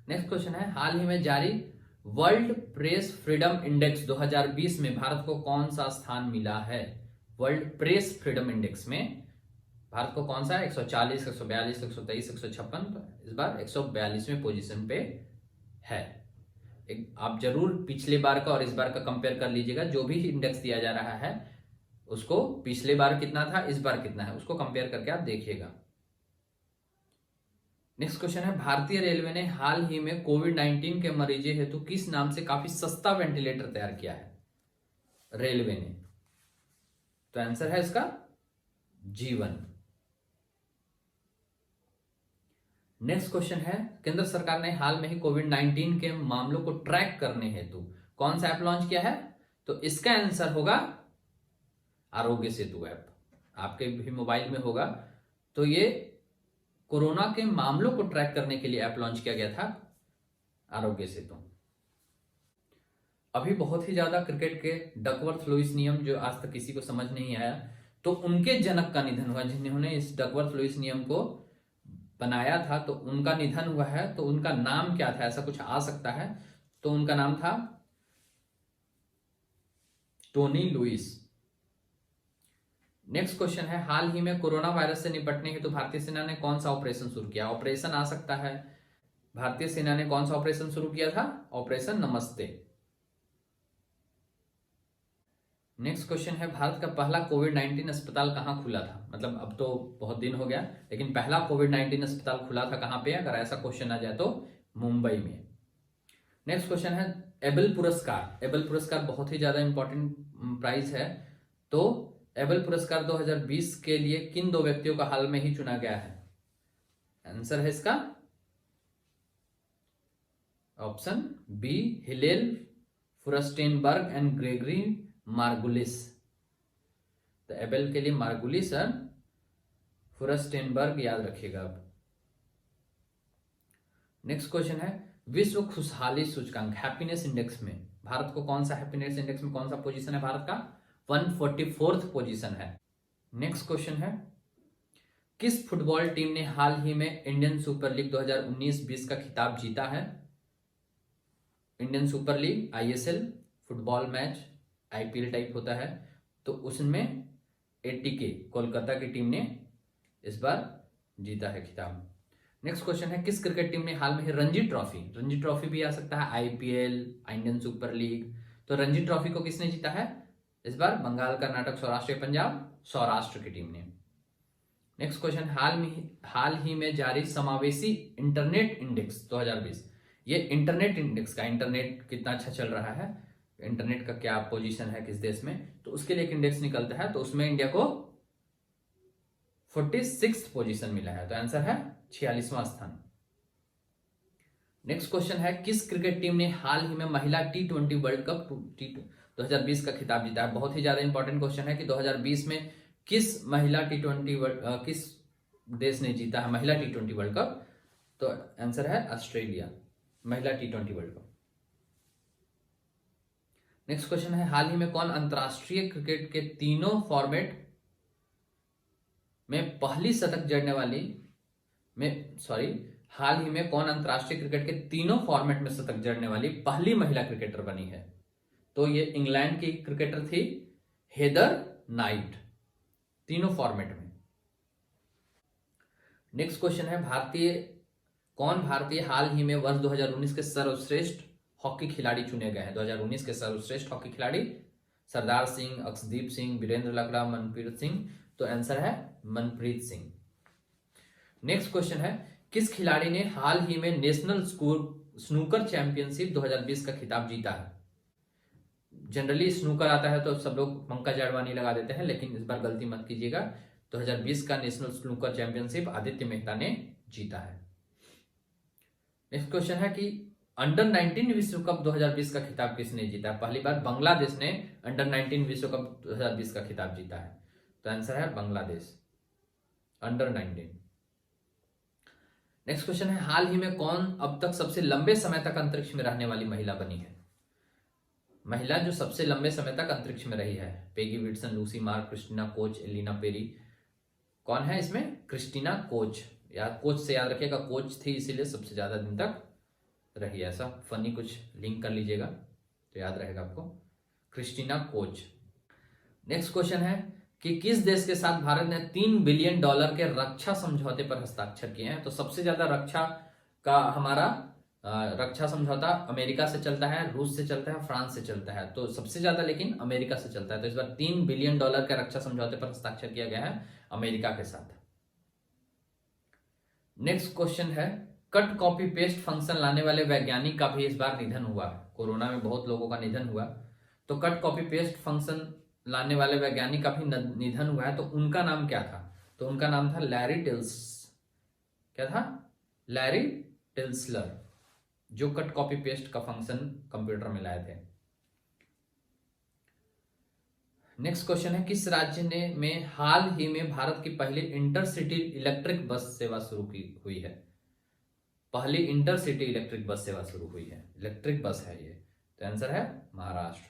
Next question है, हाल ही में जारी वर्ल्ड प्रेस फ्रीडम इंडेक्स 2020 में भारत को कौन सा स्थान मिला है? वर्ल्ड प्रेस फ्रीडम इंडेक्स में भारत को कौन सा है? 140, 142, 123, 156, इस बार 142वें पोजीशन पे है। आप जरूर पिछले बार का और इस बार का कंपेयर कर लीजिएगा। जो भी इंडेक्स दिया जा रहा है उसको पिछले बार कितना था, इस बार कितना है, उसको कंपेयर करके आप देखिएगा। नेक्स्ट क्वेश्चन है, भारतीय रेलवे ने हाल ही में कोविड-19 के मरीजों हेतु किस नाम से काफी सस्ता वेंटिलेटर तैयार किया है? रेलवे ने। तो आंसर है इसका जीवन। नेक्स्ट क्वेश्चन है, केंद्र सरकार ने हाल में ही कोविड-19 के मामलों को ट्रैक करने हेतु कौन सा ऐप लॉन्च किया है? तो इसका आंसर होगा आरोग्य सेतु ऐप। आपके भी मोबाइल में होगा। तो ये कोरोना के मामलों को ट्रैक करने के लिए ऐप लॉन्च किया गया था, आरोग्य सेतु। अभी बहुत ही ज्यादा क्रिकेट के डकवर्थ लुईस नियम जो आज तक किसी को समझ नहीं आया, तो उनके जनक का निधन हुआ, जिन्होंने इस डकवर्थ लुईस नियम को बनाया था, तो उनका निधन हुआ है। तो उनका नाम क्या था, ऐसा कुछ आ सकता है। तो उनका नाम था टोनी लुईस। नेक्स्ट क्वेश्चन है, हाल ही में कोरोना वायरस से निपटने हेतु भारतीय सेना ने कौन सा ऑपरेशन शुरू किया? ऑपरेशन आ सकता है। भारतीय सेना ने कौन सा ऑपरेशन शुरू किया था? ऑपरेशन नमस्ते। नेक्स्ट क्वेश्चन है, भारत का पहला कोविड-19 अस्पताल कहां खुला था? मतलब अब तो बहुत दिन हो गया, लेकिन पहला कोविड-19 अस्पताल खुला था कहां पे? अगर ऐसा क्वेश्चन आ जाए तो मुंबई में। नेक्स्ट क्वेश्चन है, एबल पुरस्कार। एबल पुरस्कार बहुत ही ज्यादा इंपॉर्टेंट प्राइज है। तो एबल पुरस्कार 2020 के लिए किन 2 व्यक्तियों का हाल में ही चुना गया है? आंसर है इसका option B, Hillel Furstenberg and Gregory Margulis. तो एबेल के लिए मार्गुलिस और फुरस्टेनबर्ग याद रखिएगा आप। नेक्स्ट क्वेश्चन है, विश्व खुशहाली सूचकांक हैप्पीनेस इंडेक्स में भारत को कौन सा, हैप्पीनेस इंडेक्स में कौन सा पोजीशन है भारत का? 144th पोजीशन है। नेक्स्ट क्वेश्चन है, किस फुटबॉल टीम ने हाल ही में इंडियन सुपर लीग 2019-20 का खिताब जीता है? Indian super league ISL football match IPL type होता है, तो उसमें एटीके कोलकाता की टीम ने इस बार जीता है खिताब। नेक्स्ट क्वेश्चन है, किस क्रिकेट टीम ने हाल में ही रणजी ट्रॉफी भी आ सकता है, आईपीएल, इंडियन सुपर लीग, तो रणजी ट्रॉफी को किसने जीता है इस बार? बंगाल, कर्नाटक, सौराष्ट्र, पंजाब, सौराष्ट्र की टीम ने। नेक्स्ट क्वेश्चन, हाल ही में जारी समावेशी इंटरनेट इंडेक्स 2020, ये इंटरनेट इंडेक्स का, इंटरनेट कितना अच्छा चल रहा है, इंटरनेट का क्या पोजीशन है किस देश में, तो उसके लिए एक इंडेक्स निकलता है। तो उसमें इंडिया को 46th पोजीशन मिला है। तो आंसर है 46वां स्थान। नेक्स्ट क्वेश्चन है, किस क्रिकेट टीम ने हाल ही में महिला T20 वर्ल्ड कप 2020 का खिताब जीता है? बहुत ही ज्यादा इंपॉर्टेंट क्वेश्चन है कि 2020 में किस महिला किस देश ने जीता है महिला T20 वर्ल्ड कप? तो आंसर है ऑस्ट्रेलिया, महिला T20 world cup. Next question है, हाल ही में कौन अंतरराष्ट्रीय क्रिकेट के तीनों फॉर्मेट में पहली शतक जड़ने वाली हाल ही में कौन अंतरराष्ट्रीय क्रिकेट के तीनों फॉर्मेट में शतक जड़ने वाली पहली महिला क्रिकेटर बनी है? तो ये इंग्लैंड की क्रिकेटर थी हेदर नाइट, तीनों फॉर्मेट में। नेक्स्ट क्वेश्चन है, कौन भारतीय हाल ही में वर्ष 2019 के सर्वश्रेष्ठ हॉकी खिलाड़ी चुने गए हैं? 2019 के सर्वश्रेष्ठ हॉकी खिलाड़ी सरदार सिंह, अक्षदीप सिंह, वीरेंद्र लकड़ा, मनप्रीत सिंह। तो आंसर है मनप्रीत सिंह। नेक्स्ट क्वेश्चन है, किस खिलाड़ी ने हाल ही में नेशनल स्नूकर चैंपियनशिप 2020 का खिताब जीता है? जनरली स्नूकर आता है तो सब लोग पंकज अडवाणी लगा देते हैं, लेकिन इस बार गलती मत कीजिएगा। 2020 का national snooker championship Aditya Mehta ने जीता है। नेक्स्ट क्वेश्चन है कि अंडर 19 विश्व कप 2020 का खिताब किसने जीता है? पहली बार बांग्लादेश ने अंडर 19 विश्व कप 2020 का खिताब जीता है। तो आंसर है बांग्लादेश, अंडर 19। नेक्स्ट क्वेश्चन है, हाल ही में कौन अब तक सबसे लंबे समय तक अंतरिक्ष में रहने वाली महिला बनी है? महिला जो सबसे लंबे समय तक अंतरिक्ष में रही है, Peggy Wilson, Lucy Mark, Christina Koch, Elina Perry. कौन है इसमें? Christina Koch. यार कोच से याद रखिएगा, कोच थी इसीलिए सबसे ज्यादा दिन तक रही। ऐसा फनी कुछ लिंक कर लीजिएगा तो याद रहेगा आपको, क्रिस्टीना कोच। नेक्स्ट क्वेश्चन है कि किस देश के साथ भारत ने $3 बिलियन के रक्षा समझौते पर हस्ताक्षर किए हैं? तो सबसे ज्यादा रक्षा का हमारा रक्षा समझौता अमेरिका से चलता है, रूस से चलता है, फ्रांस से चलता है। तो सबसे ज्यादा लेकिन अमेरिका से चलता है। तो इस बार $3 बिलियन के रक्षा समझौते पर हस्ताक्षर किया गया है अमेरिका के साथ। नेक्स्ट क्वेश्चन है, कट कॉपी पेस्ट फंक्शन लाने वाले वैज्ञानिक का भी इस बार निधन हुआ। कोरोना में बहुत लोगों का निधन हुआ, तो कट कॉपी पेस्ट फंक्शन लाने वाले वैज्ञानिक का भी निधन हुआ है। तो उनका नाम क्या था? तो उनका नाम था लैरी टिल्सलर, जो कट कॉपी पेस्ट का फंक्शन कंप्यूटर में लाए थे। नेक्स्ट क्वेश्चन है, किस राज्य में हाल ही में भारत की पहली इंटरसिटी इलेक्ट्रिक बस सेवा शुरू हुई है? पहली इंटरसिटी इलेक्ट्रिक बस सेवा शुरू हुई है, इलेक्ट्रिक बस है ये। तो आंसर है महाराष्ट्र।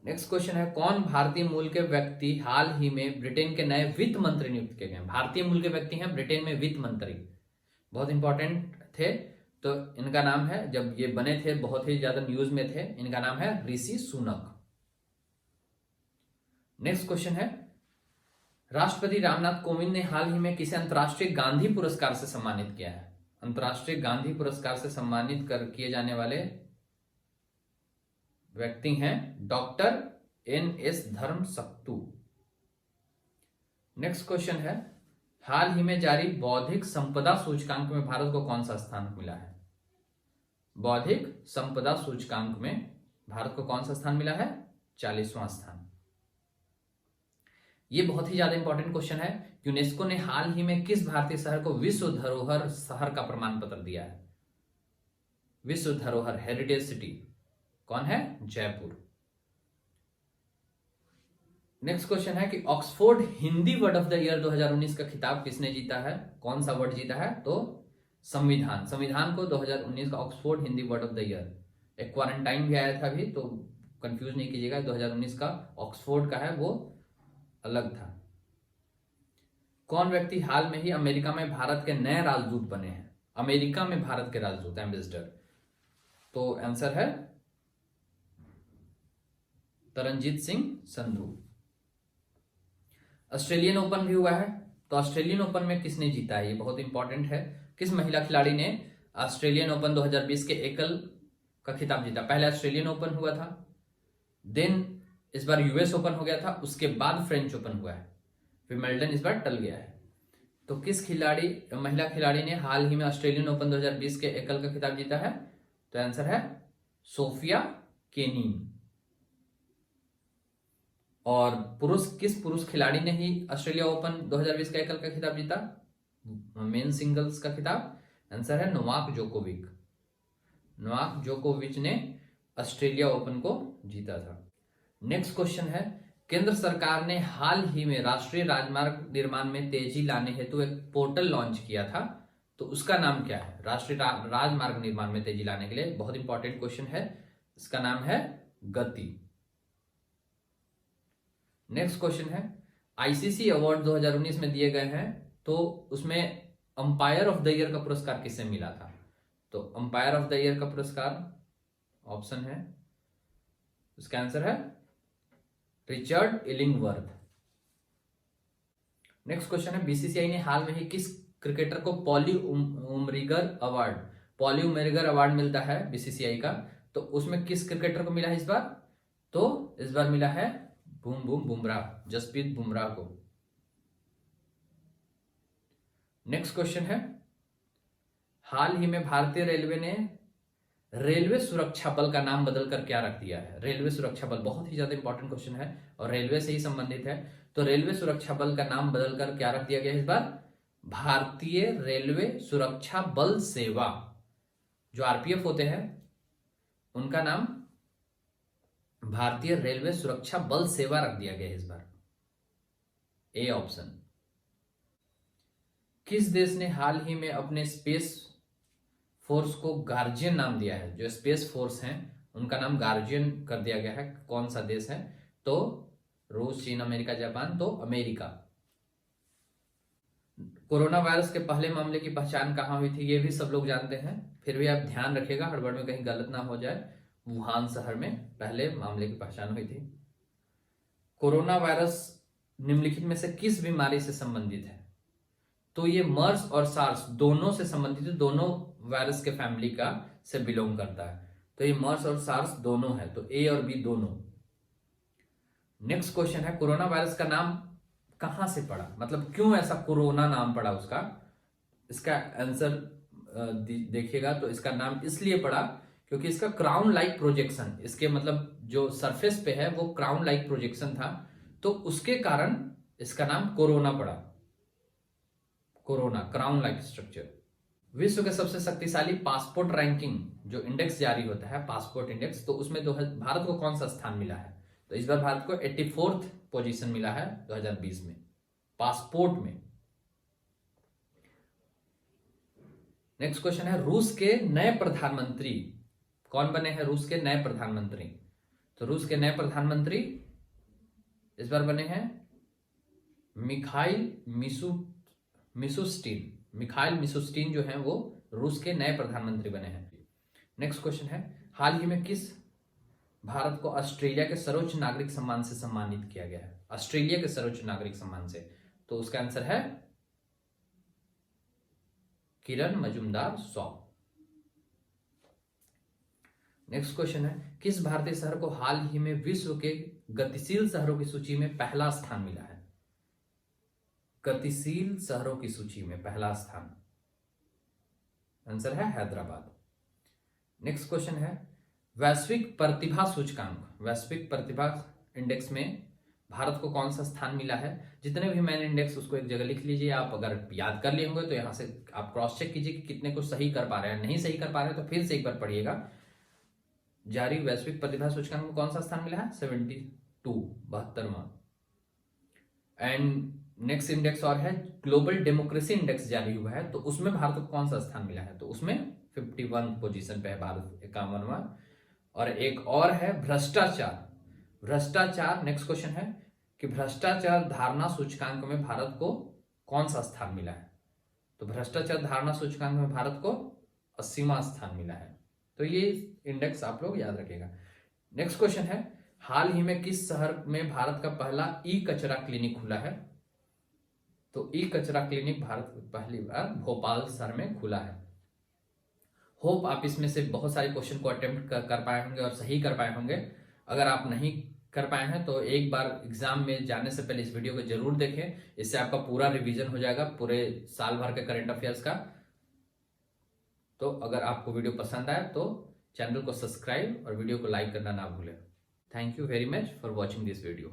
नेक्स्ट क्वेश्चन है, कौन भारतीय मूल के व्यक्ति हाल ही में ब्रिटेन के नए वित्त मंत्री नियुक्त किए गए? भारतीय मूल के व्यक्ति हैं ब्रिटेन में वित्त मंत्री, बहुत इंपॉर्टेंट थे। तो इनका नाम है, जब ये बने थे बहुत ही ज्यादा न्यूज में थे, इनका नाम है ऋषि सुनक। नेक्स्ट क्वेश्चन है, राष्ट्रपति रामनाथ कोविंद ने हाल ही में किसे अंतर्राष्ट्रीय गांधी पुरस्कार से सम्मानित किया है? अंतर्राष्ट्रीय गांधी पुरस्कार से सम्मानित किए जाने वाले व्यक्ति हैं डॉक्टर NS धर्मसक्तु। नेक्स्ट क्वेश्चन है, हाल ही में जारी बौद्धिक संपदा सूचकांक में भारत को कौन सा स्थान मिला है? बौद्धिक संपदा सूचकांक में भारत को कौन सा स्थान मिला है? 40वां स्थान। ये बहुत ही ज्यादा इंपॉर्टेंट क्वेश्चन है। यूनेस्को ने हाल ही में किस भारतीय शहर को विश्व धरोहर शहर का प्रमाण पत्र दिया है? विश्व धरोहर हेरिटेज सिटी कौन है? जयपुर। नेक्स्ट क्वेश्चन है कि Oxford Hindi word of the year 2019 का खिताब किसने जीता है? कौन सा वर्ड जीता है? तो संविधान। संविधान को 2019 का Oxford Hindi word of the year, एक क्वारंटाइन भी आया था अभी, तो कंफ्यूज नहीं कीजिएगा। 2019 का ऑक्सफोर्ड का है, वो अलग था। कौन व्यक्ति हाल में ही अमेरिका में भारत के नए राजदूत बने हैं? अमेरिका में भारत के राजदूत, एम्बेसडर। तो आंसर है तरनजीत सिंह संधू। ऑस्ट्रेलियन ओपन भी हुआ है, तो ऑस्ट्रेलियन ओपन में किसने जीता है? ये बहुत इंपॉर्टेंट है। किस महिला खिलाड़ी ने ऑस्ट्रेलियन ओपन 2020 के एकल का खिताब जीता? पहले ऑस्ट्रेलियन ओपन हुआ था, देन इस बार यूएस ओपन हो गया था, उसके बाद फ्रेंच ओपन हुआ है, विंबलडन इस बार टल गया है। तो किस महिला खिलाड़ी ने हाल ही में ऑस्ट्रेलियन ओपन 2020 के एकल का खिताब जीता है? तो आंसर है सोफिया केनिन। और किस पुरुष खिलाड़ी ने ही ऑस्ट्रेलिया ओपन 2020 का एकल का खिताब जीता? मेन सिंगल्स का खिताब? आंसर है नोवाक जोकोविक। नोवाक जोकोविच ने ऑस्ट्रेलिया ओपन को जीता था। नेक्स्ट क्वेश्चन है, केंद्र सरकार ने हाल ही में राष्ट्रीय राजमार्ग निर्माण में तेजी लाने हेतु एक पोर्टल लॉन्च किया था, तो उसका नाम क्या है? राष्ट्रीय राजमार्ग निर्माण में तेजी लाने के लिए बहुत इंपॉर्टेंट क्वेश्चन है, इसका नाम है गति। नेक्स्ट क्वेश्चन है, आईसीसी अवार्ड 2019 में दिए गए हैं, तो उसमें अंपायर ऑफ द ईयर का पुरस्कार किसे मिला था? तो अंपायर ऑफ द ईयर का पुरस्कार ऑप्शन है, इसका आंसर है रिचर्ड इलिंगवर्थ। नेक्स्ट क्वेश्चन है, बीसीसीआई ने हाल में ही किस क्रिकेटर को पॉली उमरिगर अवार्ड मिलता है बीसीसीआई का, तो उसमें किस क्रिकेटर को मिला है इस बार? तो इस बार मिला है बूम बूम बुमराह, जसप्रीत बुमराह को। नेक्स्ट क्वेश्चन है, हाल ही में भारतीय रेलवे ने रेलवे सुरक्षा बल का नाम बदलकर क्या रख दिया है? रेलवे सुरक्षा बल बहुत ही ज्यादा इंपॉर्टेंट क्वेश्चन है और रेलवे से ही संबंधित है। तो रेलवे सुरक्षा बल का नाम बदलकर क्या रख दिया गया इस बार? भारतीय रेलवे सुरक्षा बल सेवा, जो आरपीएफ होते हैं उनका नाम भारतीय रेलवे सुरक्षा बल सेवा रख दिया गया है इस बार, ए ऑप्शन। किस देश ने हाल ही में अपने स्पेस फोर्स को गार्जियन नाम दिया है? जो स्पेस फोर्स हैं उनका नाम गार्जियन कर दिया गया है, कौन सा देश है? तो रूस, चीन, अमेरिका, जापान, तो अमेरिका। कोरोना वायरस के पहले मामले की पहचान कहां हुई थी? ये भी सब लोग जानते हैं, फिर भी आप ध्यान रखिएगा, हड़बड़ में कहीं गलत ना हो जाए। वुहान शहर में पहले मामले की पहचान हुई थी। कोरोना वायरस निम्नलिखित में से किस बीमारी से संबंधित है? तो ये मर्स और सार्स दोनों से संबंधित है, दोनों वायरस के फैमिली का से बिलोंग करता है। तो ये मर्स और सार्स दोनों है, तो ए और बी दोनों। नेक्स्ट क्वेश्चन है, कोरोना वायरस का नाम कहां से पड़ा, मतलब क्यों ऐसा कोरोना नाम पड़ा उसका? इसका आंसर देखिएगा, तो इसका नाम इसलिए पड़ा क्योंकि इसका क्राउन लाइक प्रोजेक्शन, इसके मतलब जो सरफेस पे है वो क्राउन लाइक प्रोजेक्शन था, तो उसके कारण इसका नाम कोरोना पड़ा। Corona, crown like structure. विश्व के सबसे शक्तिशाली पासपोर्ट रैंकिंग जो इंडेक्स जारी होता है, पासपोर्ट इंडेक्स, तो उसमें भारत को कौन सा स्थान मिला है? तो इस बार भारत को 84th पोजीशन मिला है 2020 में पासपोर्ट में। नेक्स्ट क्वेश्चन है, रूस के नए प्रधानमंत्री कौन बने हैं? रूस के नए प्रधानमंत्री, तो रूस के नए प्रधानमंत्री इस बार बने हैं मिखाइल मिशुस्टीन जो हैं वो रूस के नए प्रधानमंत्री बने हैं। नेक्स्ट क्वेश्चन है, हाल ही में किस भारत को ऑस्ट्रेलिया के सर्वोच्च नागरिक सम्मान से सम्मानित किया गया है? ऑस्ट्रेलिया के सर्वोच्च नागरिक सम्मान से, तो उसका आंसर है किरण मजूमदार शॉ। नेक्स्ट क्वेश्चन है, किस भारतीय शहर को हाल ही में विश्व के गतिशील शहरों की सूची में पहला स्थान मिला है? गतिशील शहरों की सूची में पहला स्थान, आंसर है हैदराबाद। नेक्स्ट क्वेश्चन है, वैश्विक प्रतिभा सूचकांक, वैश्विक प्रतिभा इंडेक्स में भारत को कौन सा स्थान मिला है? जितने भी मैंने इंडेक्स उसको एक जगह लिख लीजिए, आप अगर याद कर लिए होंगे तो यहां से आप क्रॉस चेक कीजिए कि कितने को सही कर पा रहे हैं, नहीं सही कर पा रहे हैं तो फिर से एक बार पढ़िएगा। जारी वैश्विक प्रतिभा सूचकांक में कौन सा स्थान मिला है? 72वां। एंड नेक्स्ट इंडेक्स और है ग्लोबल डेमोक्रेसी इंडेक्स जारी हुआ है, तो उसमें भारत को कौन सा स्थान मिला है? तो उसमें 51 पोजीशन पे है भारत, 51वां। और एक और है भ्रष्टाचार। नेक्स्ट क्वेश्चन है कि भ्रष्टाचार धारणा सूचकांक में भारत को कौन सा स्थान मिला है? तो भ्रष्टाचार धारणा सूचकांक में भारत को 80वां स्थान मिला है। तो ये इंडेक्स आप लोग याद रखिएगा। नेक्स्ट क्वेश्चन है, हाल ही में किस शहर में भारत का पहला ई कचरा क्लिनिक खुला है? तो ई कचरा क्लिनिक भारत पहली बार भोपाल शहर में खुला है। होप आप इसमें से बहुत सारे क्वेश्चन को अटेम्प्ट कर पाए होंगे और सही कर पाए होंगे। अगर आप नहीं कर पाए हैं तो एक बार एग्जाम में जाने से पहले इस वीडियो को जरूर देखें, इससे आपका पूरा रिवीजन हो जाएगा पूरे साल भर के करंट अफेयर्स का। तो अगर आपको वीडियो पसंद आए तो चैनल को सब्सक्राइब और वीडियो को लाइक करना ना भूलें। Thank you very much for watching this video.